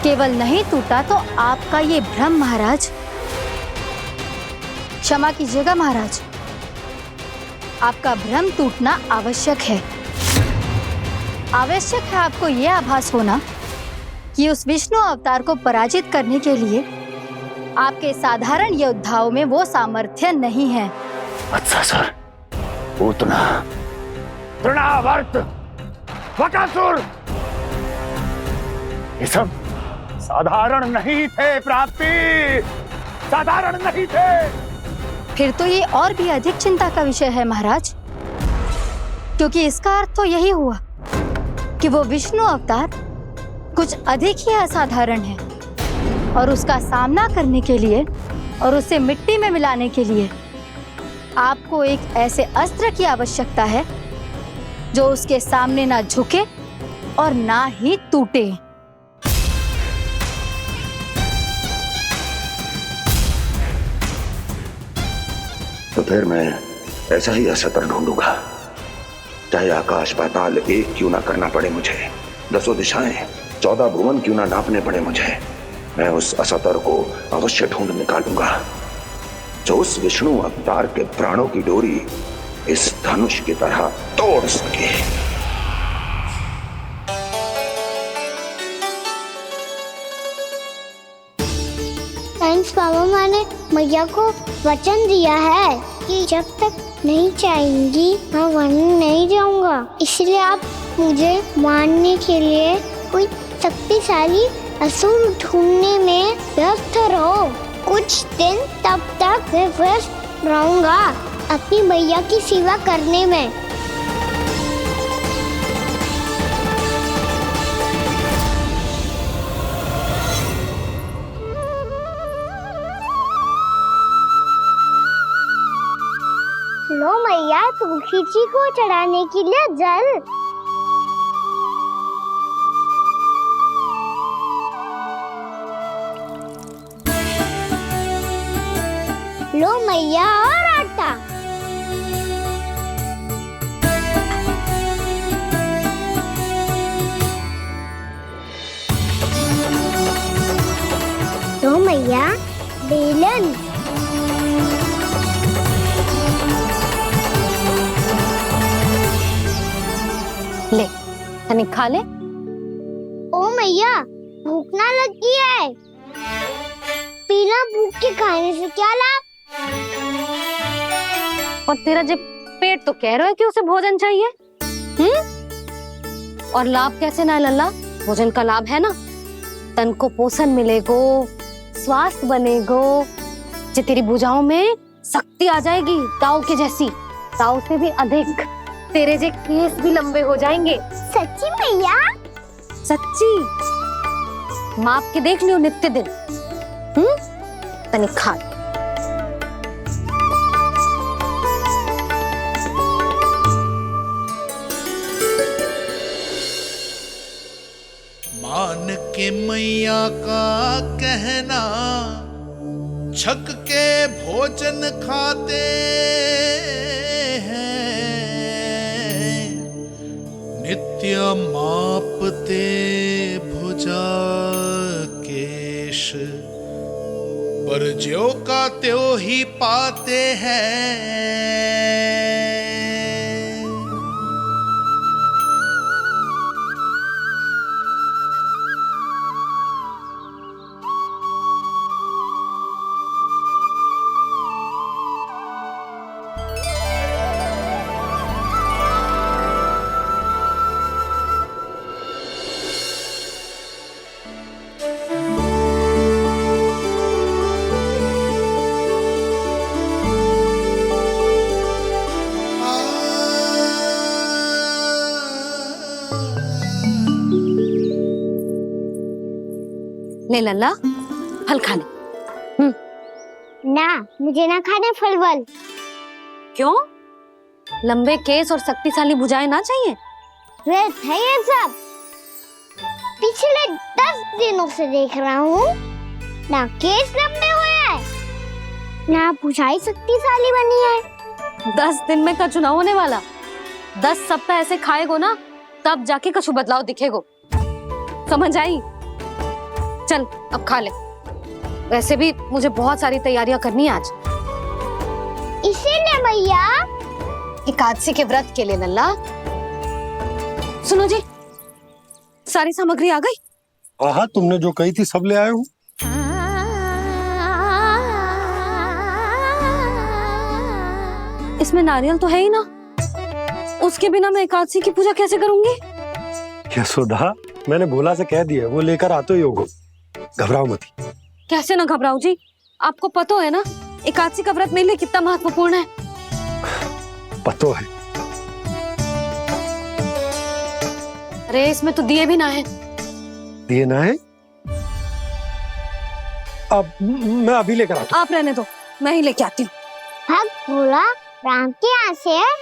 केवल नहीं टूटा तो आपका ये भ्रम महाराज। क्षमा कीजिएगा महाराज, आपका भ्रम टूटना आवश्यक है। आवश्यक है आपको यह आभास होना कि उस विष्णु अवतार को पराजित करने के लिए आपके साधारण योद्धाओं में वो सामर्थ्य नहीं है। वत्सासुर, पूतना, तृणावर्त, बकासुर, ये सब साधारण नहीं थे प्राप्ति, साधारण नहीं थे। फिर तो ये और भी अधिक चिंता का विषय है महाराज, क्योंकि इसका अर्थ तो यही हुआ कि वो विष्णु अवतार कुछ अधिक ही असाधारण है और उसका सामना करने के लिए और उसे मिट्टी में मिलाने के लिए आपको एक ऐसे अस्त्र की आवश्यकता है जो उसके सामने ना झुके और ना ही टूटे। तो फिर मैं ऐसा ही अस्त्र ढूंढूंगा, चाहे आकाश पाताल एक क्यों ना करना पड़े मुझे, 10 दिशाएं 14 भुवन क्यों ना नापने पड़े मुझे। मैं उस अस्त्र को अवश्य ढूंढ निकालूंगा जो उस विष्णु अवतार के प्राणों की डोरी इस धनुष की तरह तोड़ सके। थैंक्स पापा, मैंने मैया को वचन दिया है कि जब तक नहीं चाहेंगी मैं वन नहीं जाऊंगा, इसलिए आप मुझे मारने के लिए कोई शक्तिशाली असुर ढूंढने में व्यस्त रहो। कुछ दिन तब तक मैं व्यस्त रहूंगा अपनी मैया की सेवा करने में। लो मैया, तुलसी जी को चढ़ाने के लिए जल। लो मैया, और आटा। लो मैया, बेलन। ले, तने खा ले। ओ मैया, भूख ना लगी है। बिना भूख के खाने से क्या लाभ? और तेरा जब पेट तो कह रहा है कि उसे भोजन चाहिए, और लाभ कैसे ना लल्ला? भोजन का लाभ है ना, तन को पोषण मिलेगो, स्वास्थ्य बनेगो, जे तेरी भुजाओं में शक्ति आ जाएगी ताऊ के जैसी, ताऊ से भी अधिक। तेरे जे केस भी लंबे हो जाएंगे। सच्ची मैया? सच्ची। माप के देख लियो नित्य दिन। तने खा। मान के मैया का कहना, छक के भोजन खाते हैं, नित्य मापते भुजा केश, पर ज्यों का त्यों ही पाते हैं। ले लल्ला, फल खा ले। ना, मुझे ना खाने फल वल। क्यों? लंबे केस और शक्तिशाली भुजाएं ना चाहिए? व्यर्थ है ये सब। पिछले 10 दिनों से देख रहा हूँ, ना केस लंबे हुए हैं, ना भुजाएं शक्तिशाली बनी है। 10 दिन में कछु ना होने वाला। 10 सप्ताह ऐसे खाएगो ना, तब जाके कछु बदलाव दिखेगो। समझ आई? चल अब खा ले। वैसे भी मुझे बहुत सारी तैयारियां करनी है आज। इसीलिए भैया एकादशी के व्रत के लिए लल्ला। सुनो जी, सारी सामग्री आ गई? हाँ, तुमने जो कही थी सब ले आए हूँ। इसमें नारियल तो है ही ना, उसके बिना मैं एकादशी की पूजा कैसे करूंगी? यशोदा, मैंने भोला से कह दिया, वो लेकर आते ही होगा, घबराओ मत। कैसे ना घबराओ जी, आपको पता है ना एकादशी का व्रत मेरे लिए कितना महत्वपूर्ण है। पता है। अरे इसमें तो दिए भी ना है। दिए ना है? अब मैं अभी लेकर आता हूँ। आप रहने दो, मैं ही लेके आती हूँ। भक्त भोला राम के यहाँ से है?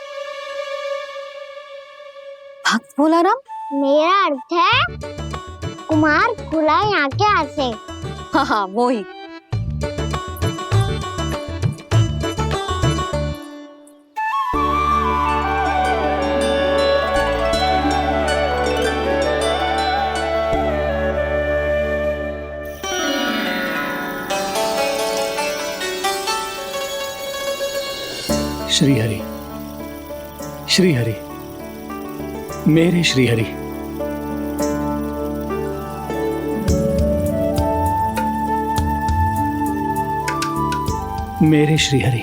भक्त भोला राम? मेरा अर्थ है कुमार भोला यहाँ के यहाँ से। हाँ हाँ, वो ही। श्री हरि, श्री हरि, मेरे श्री हरि। मेरे श्री हरि।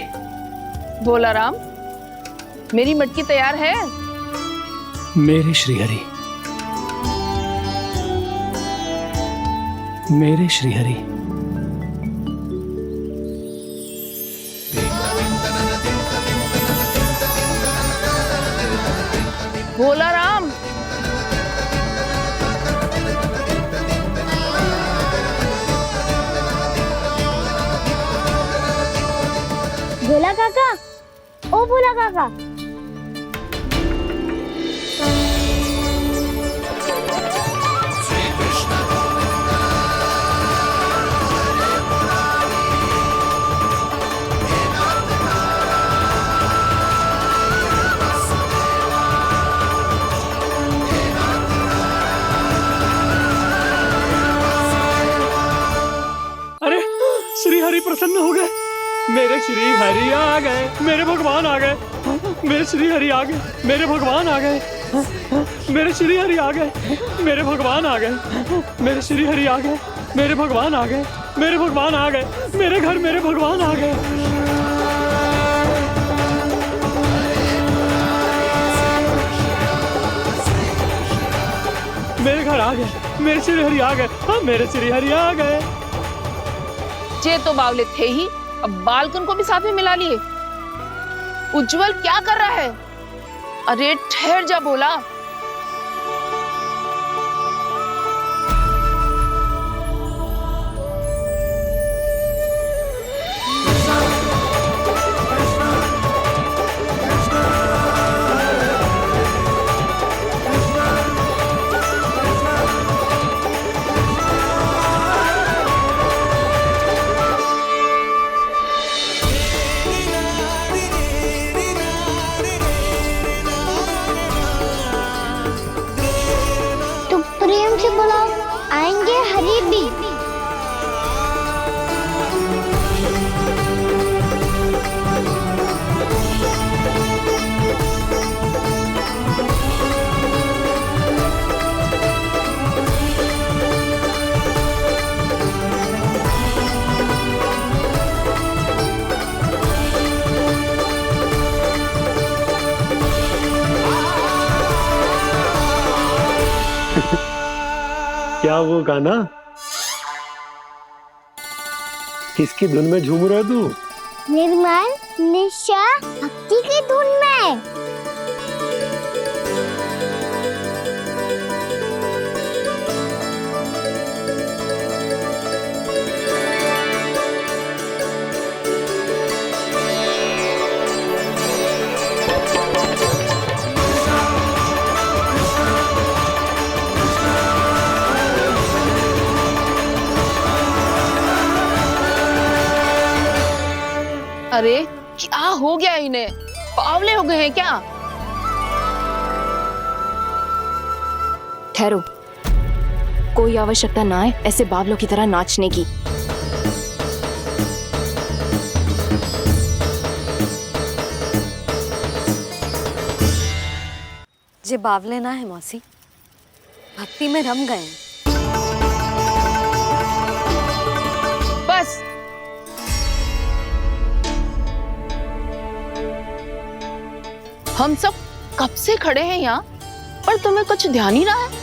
भोला राम, मेरी मटकी तैयार है? मेरे श्री हरि, मेरे श्री हरि। भोला राम, भोला काका, ओ भोला काका। अरे श्री हरि प्रसन्न हो गए। मेरे श्री हरि आ गए, मेरे भगवान आ गए। मेरे श्री हरि आ गए, मेरे भगवान आ गए। मेरे श्री हरि आ गए, मेरे भगवान आ गए। मेरे श्री हरि आ गए, मेरे भगवान आ गए। मेरे भगवान आ गए, मेरे घर मेरे भगवान आ गए। मेरे घर आ गए, मेरे श्री हरि आ गए। हाँ, मेरे श्री हरि आ गए। जे तो बावले थे ही, अब बालकन को भी साथ में मिला लिए। उज्जवल क्या कर रहा है? अरे ठहर जा भोला। प्रेम से बुलाओ, आएंगे हरि भी। क्या वो गाना? किसकी धुन में झूम रहा है तू? निर्मल निशा भक्ति की धुन में। अरे क्या हो गया इन्हें? बावले हो गए हैं क्या? ठहरो, कोई आवश्यकता ना है ऐसे बावलों की तरह नाचने की। जे बावले ना है मौसी, भक्ति में रम गए हैं। बस हम सब कब से खड़े हैं यहाँ, पर तुम्हें कुछ ध्यान ही रहा है।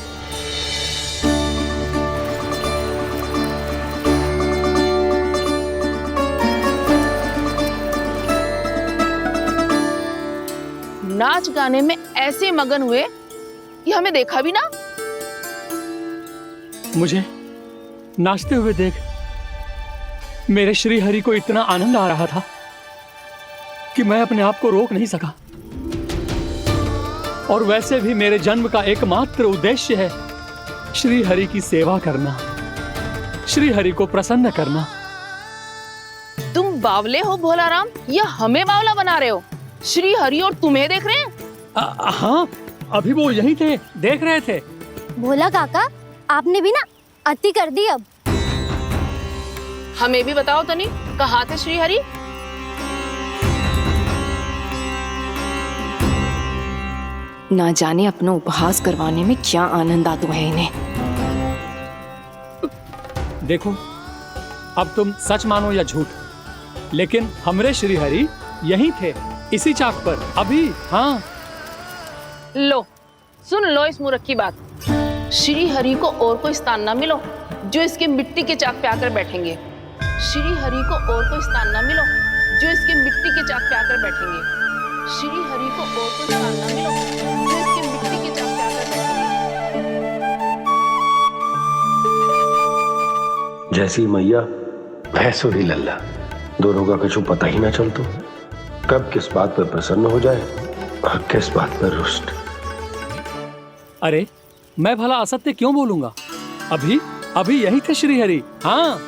नाच गाने में ऐसे मगन हुए कि हमें देखा भी ना। मुझे नाचते हुए देख मेरे श्री हरि को इतना आनंद आ रहा था कि मैं अपने आप को रोक नहीं सका। और वैसे भी मेरे जन्म का एकमात्र उद्देश्य है श्री हरि की सेवा करना, श्री हरि को प्रसन्न करना। तुम बावले हो भोलाराम, या हमें बावला बना रहे हो? श्री हरि और तुम्हें देख रहे हैं? हाँ, अभी वो यहीं थे, देख रहे थे। भोला काका, आपने भी ना अति कर दी। अब हमें भी बताओ तनी, कहाँ थे श्री हरि? ना जाने अपना उपहास करवाने में क्या आनंद आता है इन्हें। देखो, अब तुम सच मानो या झूठ, लेकिन हमरे श्री हरि यहीं थे, इसी चाक पर अभी। हाँ, लो सुन लो इस मूर्ख की बात। श्री हरि को और कोई स्थान ना मिलो जो इसके मिट्टी के चाक पे आकर बैठेंगे। श्री हरि को और कोई स्थान ना मिलो जो इसके मिट्टी के चाक पे आकर बैठेंगे। श्री हरि को और कोई स्थान ना मिलो जो इसके मिट्टी के चाक पे आकर बैठेंगे। जैसी मैया भैंसो ही लल्ला, दोनों का कुछ पता ही ना चलतो, कब किस बात पर प्रसन्न हो जाए और किस बात पर रुष्ट। अरे मैं भला असत्य क्यों बोलूंगा? अभी यही थे श्री हरि। हाँ,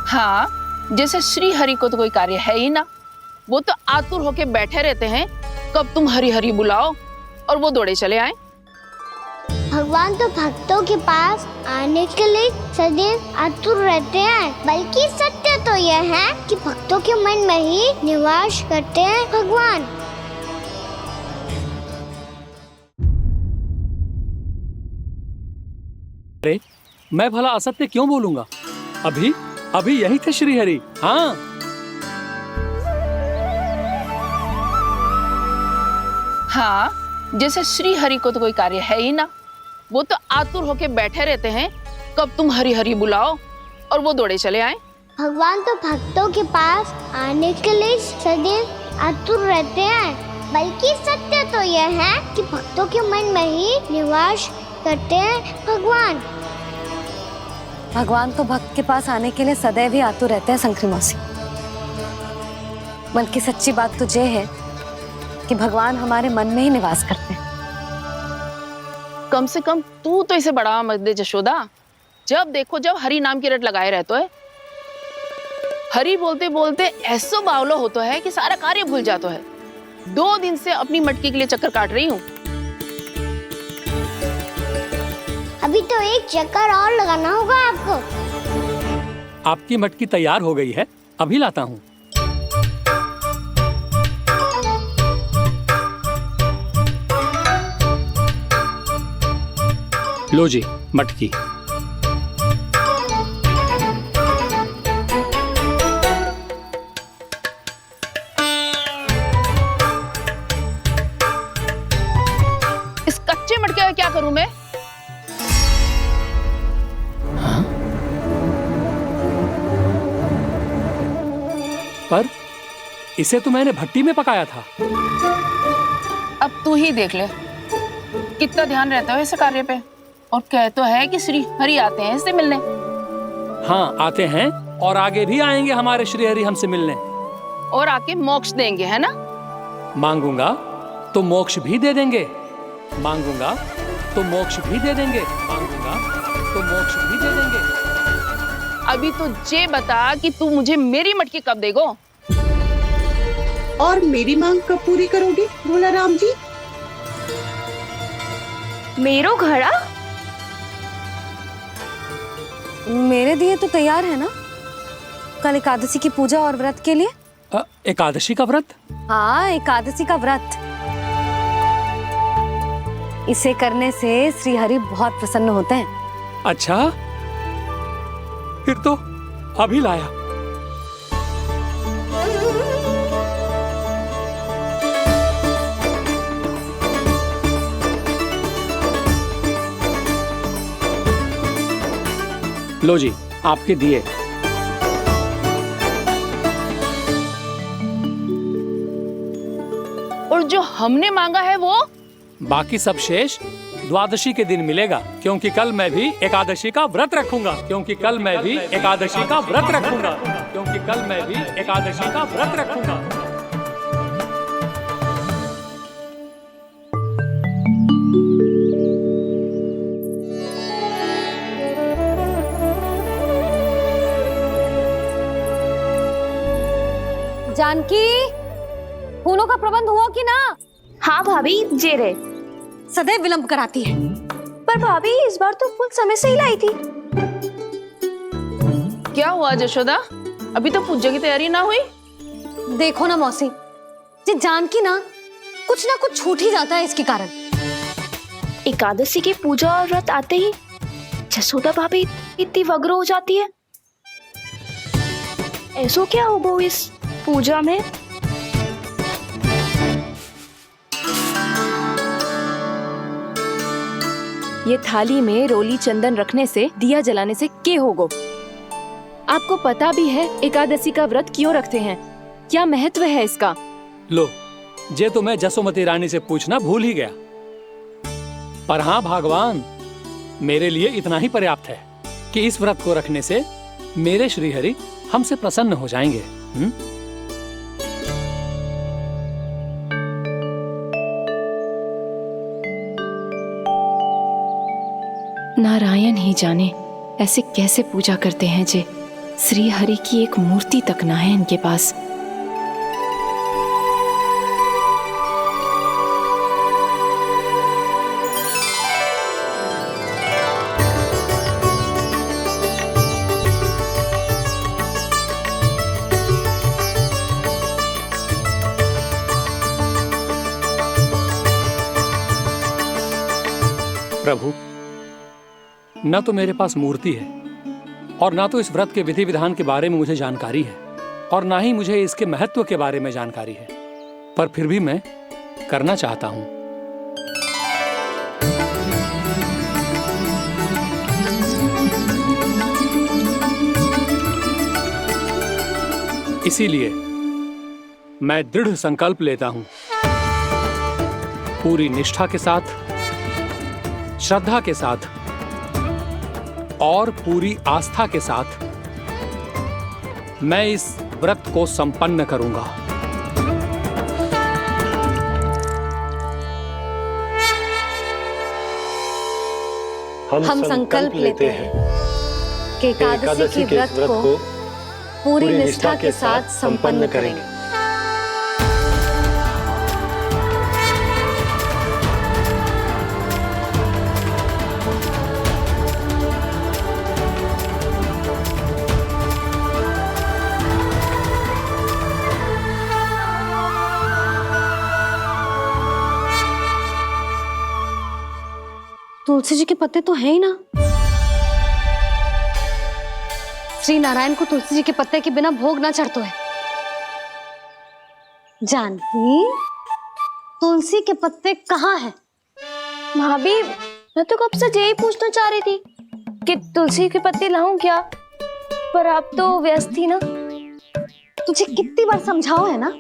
हाँ, जैसे श्री हरि को तो कोई कार्य है ही ना, वो तो आतुर होके बैठे रहते हैं कब तुम हरि हरि बुलाओ और वो दौड़े चले आए। भगवान तो भक्तों के पास आने के लिए सदैव आतुर रहते हैं, बल्कि सत्य तो यह है कि भक्तों के मन में ही निवास करते हैं भगवान। अरे मैं भला असत्य क्यों बोलूंगा? अभी यही थे श्री हरि। हाँ, हाँ, जैसे श्री हरि को तो कोई कार्य है ही ना, वो तो आतुर होके बैठे रहते हैं कब तुम हरि हरि बुलाओ और वो दौड़े चले आए। भगवान तो भक्तों के पास आने के लिए सदैव आतुर रहते हैं, बल्कि सत्य तो यह है कि भक्तों के मन में ही निवास करते हैं भगवान। भगवान तो भक्त के पास आने के लिए सदैव ही आतुर रहते हैं शंकरी मौसी। बल्कि सच्ची बात तो ये है कि भगवान हमारे मन में ही निवास करते हैं। कम से कम तू तो इसे बढ़ावा मत दे जशोदा। जब देखो जब हरि नाम की रट लगाए रहते है। हरि बोलते बोलते ऐसो बावलो होता है कि सारा कार्य भूल जाता है। 2 दिन से अपनी मटकी के लिए चक्कर काट रही हूँ। अभी तो एक चक्कर और लगाना होगा आपको। आपकी मटकी तैयार हो गई है, अभी लाता हूँ। लो जी मटकी। इस कच्चे मटके का क्या करूं मैं? पर इसे तो मैंने भट्टी में पकाया था। अब तू ही देख ले कितना ध्यान रहता है इस कार्य पे। और कह तो है कि श्री हरि आते हैं इससे मिलने। हाँ आते हैं और आगे भी आएंगे हमारे श्री हरि हमसे मिलने। और आके मोक्ष देंगे, है ना? मांगूंगा तो मोक्ष भी दे देंगे, मांगूंगा तो मोक्ष भी दे देंगे, मांगूंगा तो मोक्ष भी दे देंगे। अभी तो ये बता कि तू मुझे मेरी मटकी कब देगो? और मेरी मांग कब पूरी करोगी भोला राम जी? मेरो घड़ा मेरे दिए तो तैयार है ना कल एकादशी की पूजा और व्रत के लिए? एकादशी का व्रत? हाँ, एकादशी का व्रत। इसे करने से श्री हरि बहुत प्रसन्न होते हैं। अच्छा, फिर तो अभी लाया। लो जी, आपके दिए। और जो हमने मांगा है वो? बाकी सब शेष द्वादशी के दिन मिलेगा, क्योंकि कल मैं भी एकादशी का व्रत रखूंगा। क्योंकि कल मैं भी एकादशी का व्रत रखूंगा। क्योंकि कल मैं भी एकादशी का व्रत रखूंगा। जानकी, फूलों का प्रबंध हुआ कि ना? हाँ भाभी, जे रहे। सदैव विलंब कराती है। पर भाभी इस बार तो फूल समय से ही लाई थी। क्या हुआ जशोदा, अभी तो पूजा की तैयारी ना हुई? देखो ना मौसी, ये जानकी ना कुछ छूट ही जाता है इसके कारण। एकादशी की पूजा और व्रत आते ही जसोदा भाभी इतनी वग्र हो जाती है। ऐसो क्या हो गो इस पूजा में? ये थाली में रोली चंदन रखने से, दिया जलाने से के होगो? आपको पता भी है एकादशी का व्रत क्यों रखते हैं? क्या महत्व है इसका? लो, जे तो मैं जसोमती रानी से पूछना भूल ही गया। पर हाँ भगवान, मेरे लिए इतना ही पर्याप्त है कि इस व्रत को रखने से मेरे श्रीहरि हमसे प्रसन्न हो जाएंगे। नारायण ही जाने ऐसे कैसे पूजा करते हैं जे श्री हरि की एक मूर्ति तक ना है इनके पास। प्रभु, न तो मेरे पास मूर्ति है और ना तो इस व्रत के विधि विधान के बारे में मुझे जानकारी है और ना ही मुझे इसके महत्व के बारे में जानकारी है, पर फिर भी मैं करना चाहता हूं। इसीलिए मैं दृढ़ संकल्प लेता हूं, पूरी निष्ठा के साथ, श्रद्धा के साथ और पूरी आस्था के साथ मैं इस व्रत को संपन्न करूंगा। हम संकल्प लेते हैं कि एकादशी के व्रत को पूरी निष्ठा के साथ संपन्न करेंगे। तुलसी जी के पत्ते तो हैं ही ना। श्री नारायण को तुलसी जी के पत्ते के बिना भोग ना चढ़तो है। जानकी, तुलसी के पत्ते कहाँ हैं? भाभी, मैं तो कब से यही पूछना चाह रही थी कि तुलसी के पत्ते लाऊं क्या, पर आप तो व्यस्त थी ना। तुझे कितनी बार समझाओ है ना,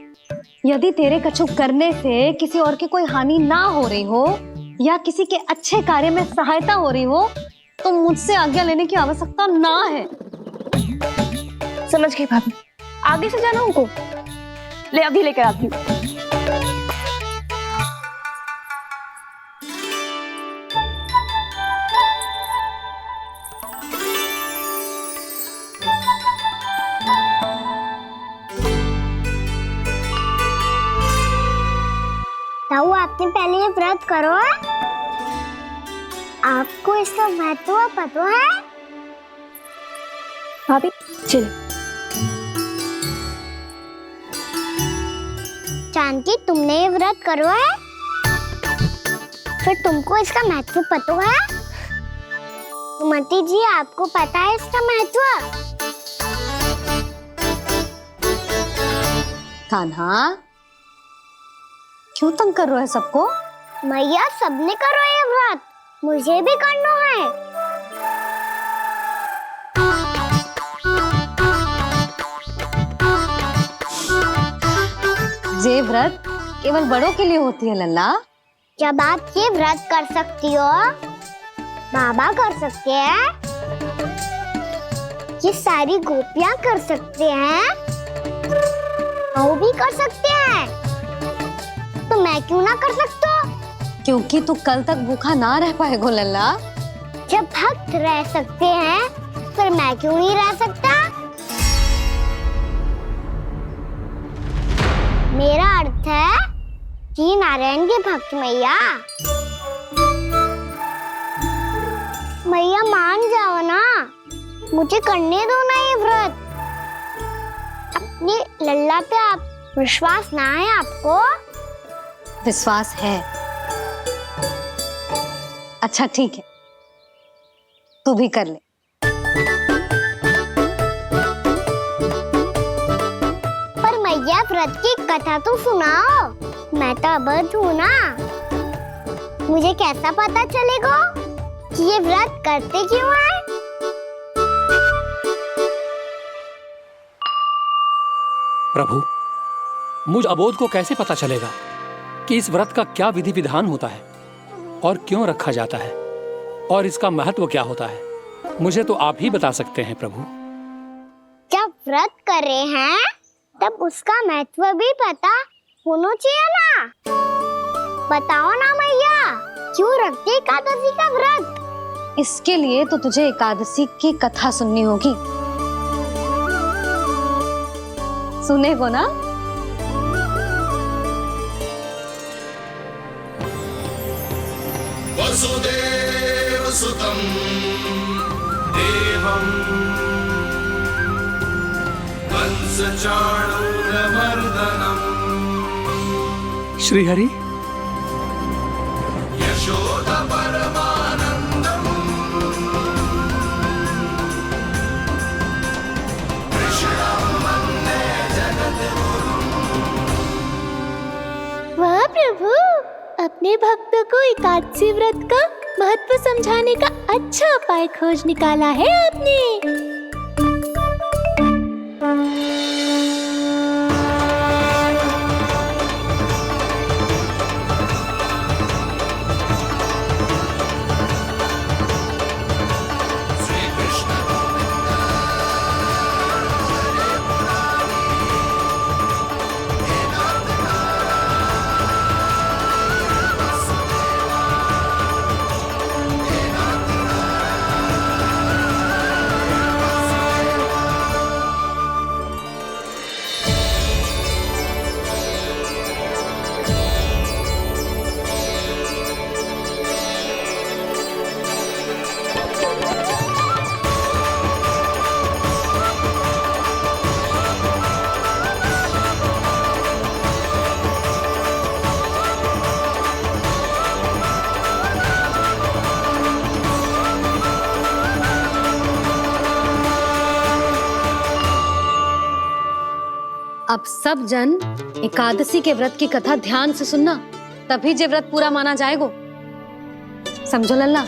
यदि तेरे कछु करने से किसी और की कोई हानि ना हो रही हो या किसी के अच्छे कार्य में सहायता हो रही हो तो मुझसे आज्ञा लेने की आवश्यकता ना है। समझ गई भाभी, आगे से जाना उनको। ले अभी लेकर आती हूँ। ताऊ आपने पहले ये व्रत करो है? आपको इसका महत्व पता है? भाभी चल। जानकी तुमने ये व्रत करो है? फिर तुमको इसका महत्व पता है? सुमति जी आपको पता है इसका महत्व? कान्हा क्यों तंग कर रहा है सबको? मैया सबने करो ये व्रत, मुझे भी करना है। ये व्रत केवल बड़ों के लिए होती है लल्ला। जब आप ये व्रत कर सकती हो, बाबा कर सकते हैं, ये सारी गोपियां कर सकते हैं, वो भी कर सकते हैं, तो मैं क्यों ना कर सकता? क्योंकि तू कल तक भूखा ना रह पाएगो लल्ला। जब भक्त रह सकते हैं, फिर मैं क्यों नहीं रह सकता? मेरा अर्थ है कि नारायण के भक्त मैया, मैया मान जाओ ना, मुझे करने दो ना ये व्रत। अपनी लल्ला पे आप विश्वास ना है आपको? विश्वास है। अच्छा ठीक है, तू भी कर ले। पर मैया व्रत की कथा तो सुनाओ, मैं तो अबध हूँ ना, मुझे कैसा पता चलेगा कि ये व्रत करते क्यों हैं? प्रभु, मुझ अबोध को कैसे पता चलेगा कि इस व्रत का क्या विधि विधान होता है और क्यों रखा जाता है और इसका महत्व क्या होता है? मुझे तो आप ही बता सकते हैं प्रभु। जब व्रत कर रहे हैं तब उसका महत्व भी पता होना चाहिए ना। बताओ ना मैया, क्यों रखते एकादशी का व्रत? इसके लिए तो तुझे एकादशी की कथा सुननी होगी। सुनेगो ना? वसुदेव सुतं देवं कंसचाणूरमर्दनम् श्रीहरि, यशोदा परमानंदम् कृष्णं वन्दे जगद्गुरुम्। वाह प्रभु, अपने भक्तों को एकादशी व्रत का महत्व समझाने का अच्छा उपाय खोज निकाला है आपने। अब सब जन एकादशी के व्रत की कथा ध्यान से सुनना, तभी जे व्रत पूरा माना जाएगा। समझो लल्ला?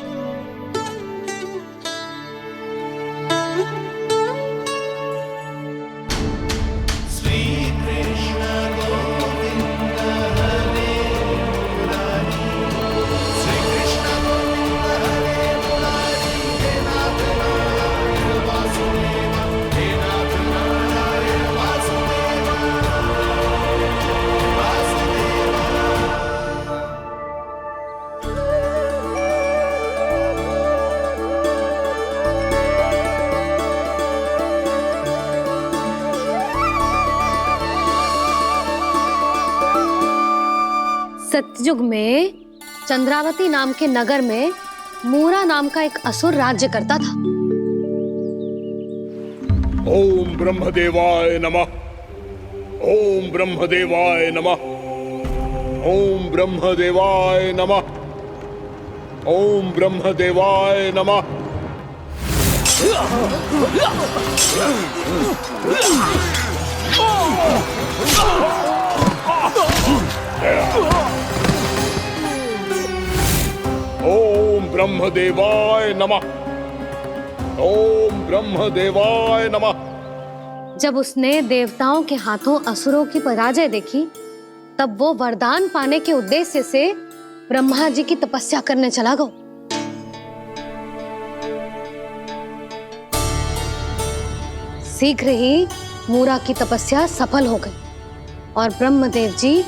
सतयुग में चंद्रावती नाम के नगर में मूरा नाम का एक असुर राज्य करता था। ओम ब्रह्मदेवाय नमः। ओम ब्रह्मदेवाय नमः। ओम ब्रह्मदेवाय नमः। ओम ब्रह्मदेवाय नमः। ओम ब्रह्मदेवाय नमः। ओम ब्रह्मदेवाय नमः। जब उसने देवताओं के हाथों असुरों की पराजय देखी, तब वो वरदान पाने के उद्देश्य से ब्रह्मा जी की तपस्या करने चला गया। शीघ्र ही मूरा की तपस्या सफल हो गई और ब्रह्मदेव जी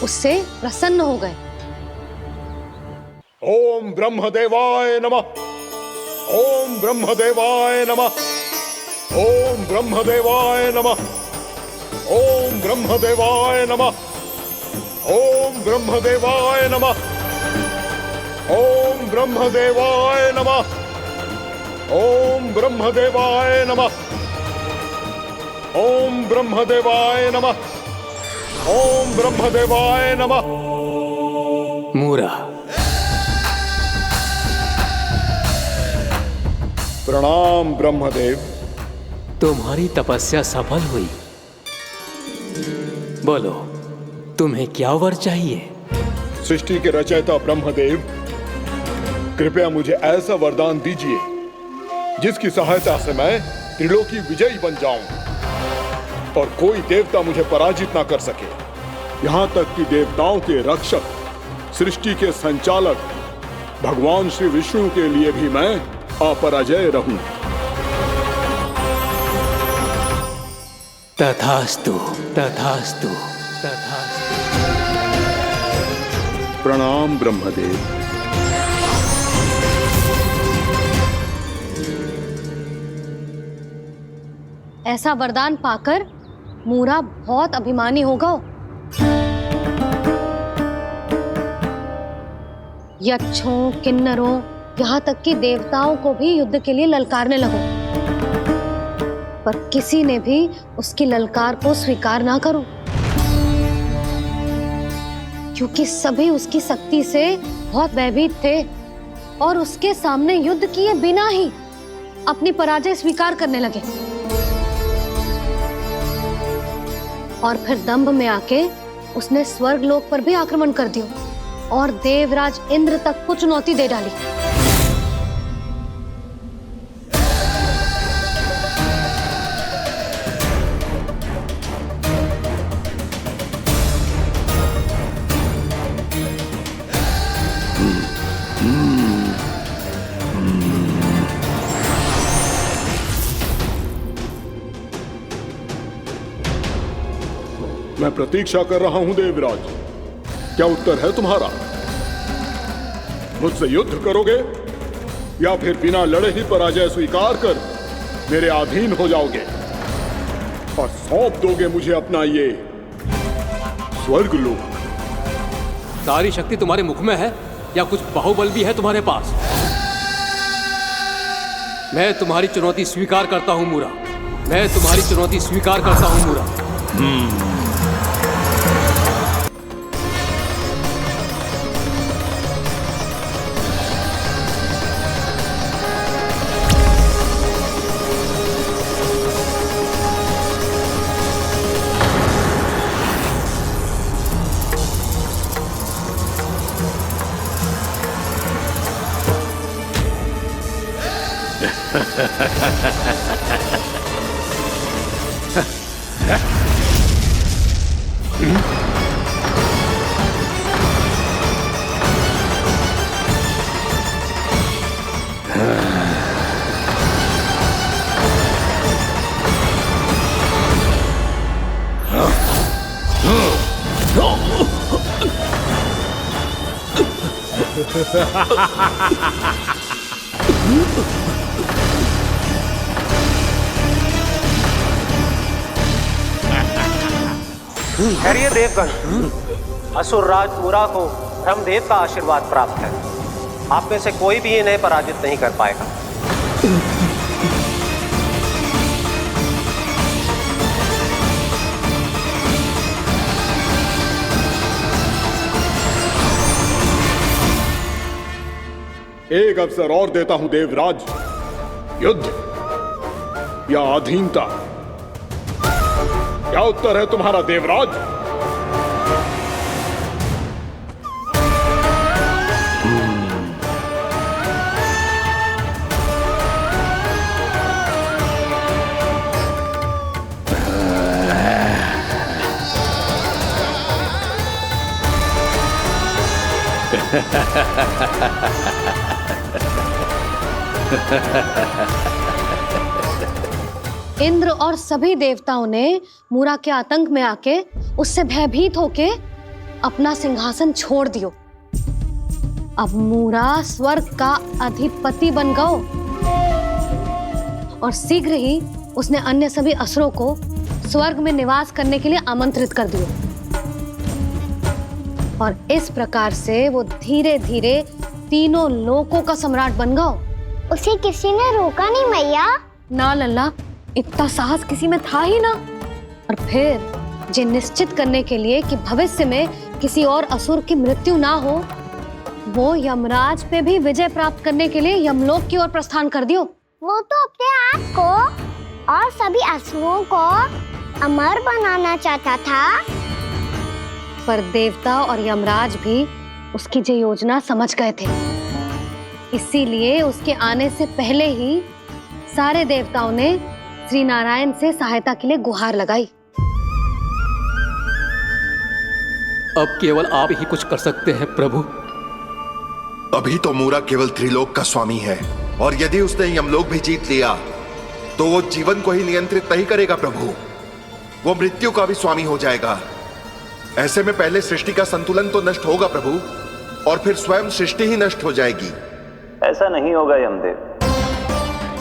उससे प्रसन्न हो गए। ओम ब्रह्मदेवाय नमः। ओम ब्रह्मदेवाय नमः। ओम ब्रह्मदेवाय नमः। ओम ब्रह्मदेवाय नमः। ओम ब्रह्मदेवाय नमः। ओम ब्रह्मदेवाय नमः। ओम ब्रह्मदेवाय नमः। ओम ब्रह्मदेवाय नमः। ओम ब्रह्मदेवाय नमः। मूरा, प्रणाम ब्रह्मदेव। तुम्हारी तपस्या सफल हुई। बोलो, तुम्हें क्या वर चाहिए? सृष्टि के रचयिता ब्रह्मदेव, कृपया मुझे ऐसा वरदान दीजिए जिसकी सहायता से मैं त्रिलोकी विजयी बन जाऊं और कोई देवता मुझे पराजित ना कर सके। यहां तक कि देवताओं के रक्षक, सृष्टि के संचालक भगवान श्री विष्णु के लिए भी मैं अपराजय रहूं। तथास्तु, तथास्तु, तथास्तु। प्रणाम ब्रह्मदेव। ऐसा वरदान पाकर मूरा बहुत अभिमानी होगा। यक्षों, किन्नरों, यहाँ तक कि देवताओं को भी युद्ध के लिए ललकारने लगो, पर किसी ने भी उसकी ललकार को स्वीकार ना करो, क्योंकि सभी उसकी शक्ति से बहुत भयभीत थे और उसके सामने युद्ध किए बिना ही अपनी पराजय स्वीकार करने लगे। और फिर दंभ में आके उसने स्वर्ग लोक पर भी आक्रमण कर दिया और देवराज इंद्र तक को चुनौती दे डाली। मैं प्रतीक्षा कर रहा हूं देवराज। क्या उत्तर है तुम्हारा? मुझसे युद्ध करोगे या फिर बिना लड़े ही पराजय स्वीकार कर मेरे अधीन हो जाओगे और सौंप दोगे मुझे अपना ये स्वर्ग लोक? सारी शक्ति तुम्हारे मुख में है या कुछ बाहुबल भी है तुम्हारे पास? मैं तुम्हारी चुनौती स्वीकार करता हूं मूरा। मैं तुम्हारी चुनौती स्वीकार करता हूं मूरा। ठहरिए देवगण, असुरराज मुरा को ब्रह्मदेव का आशीर्वाद प्राप्त है। आप में से कोई भी इन्हें पराजित नहीं कर पाएगा। एक अवसर और देता हूं देवराज। युद्ध या अधीनता, क्या उत्तर है तुम्हारा देवराज? इंद्र और सभी देवताओं ने मूरा के आतंक में आके उससे भयभीत होके अपना सिंहासन छोड़ दियो। अब मूरा स्वर्ग का अधिपति बन गयो और शीघ्र ही उसने अन्य सभी असुरों को स्वर्ग में निवास करने के लिए आमंत्रित कर दियो। और इस प्रकार से वो धीरे धीरे तीनों लोकों का सम्राट बन गया। उसे किसी ने रोका नहीं मैया? ना लल्ला, इतना साहस किसी में था ही ना। और फिर ये निश्चित करने के लिए कि भविष्य में किसी और असुर की मृत्यु ना हो, वो यमराज पे भी विजय प्राप्त करने के लिए यमलोक की ओर प्रस्थान कर दियो। वो तो अपने आप को और सभी असुरों को अमर बनाना चाहता था। पर देवता और यमराज भी उसकी ये योजना समझ गए थे। इसीलिए उसके आने से पहले ही सारे देवताओं ने श्री नारायण से सहायता के लिए गुहार लगाई। अब केवल आप ही कुछ कर सकते हैं प्रभु। अभी तो मूरा केवल त्रिलोक का स्वामी है, और यदि उसने यमलोक भी जीत लिया तो वो जीवन को ही नियंत्रित नहीं करेगा प्रभु, वो मृत्यु का भी स्वामी हो जाएगा। ऐसे में पहले सृष्टि का संतुलन तो नष्ट होगा प्रभु, और फिर स्वयं सृष्टि ही नष्ट हो जाएगी। ऐसा नहीं होगा यमदेव,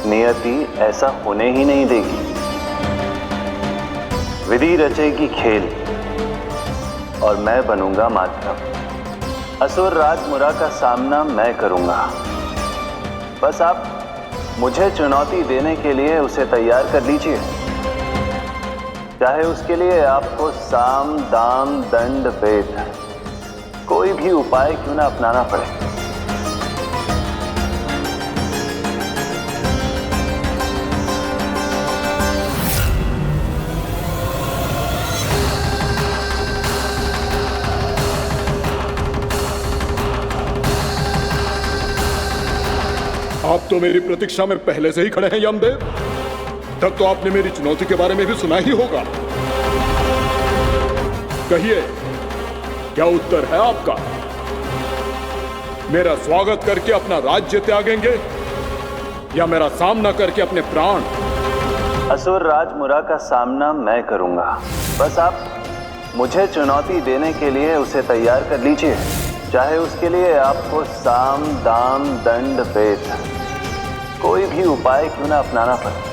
नियति ऐसा होने ही नहीं देगी। विधि रचेगी खेल और मैं बनूंगा माध्यम। असुर राज मुरा का सामना मैं करूंगा। बस आप मुझे चुनौती देने के लिए उसे तैयार कर लीजिए, चाहे उसके लिए आपको साम दाम दंड भेद कोई भी उपाय क्यों ना अपनाना पड़े। आप तो मेरी प्रतीक्षा में पहले से ही खड़े हैं यमदेव। तब तो आपने मेरी चुनौती के बारे में भी सुना ही होगा। कहिए, क्या उत्तर है आपका? मेरा स्वागत करके अपना राज्य त्यागेंगे या मेरा सामना करके अपने प्राण? असुर राज मुरा का सामना मैं करूंगा। बस आप मुझे चुनौती देने के लिए उसे तैयार कर लीजिए, चाहे उसके लिए आपको साम दाम दंड भेद कोई भी उपाय क्यों ना अपनाना पड़े।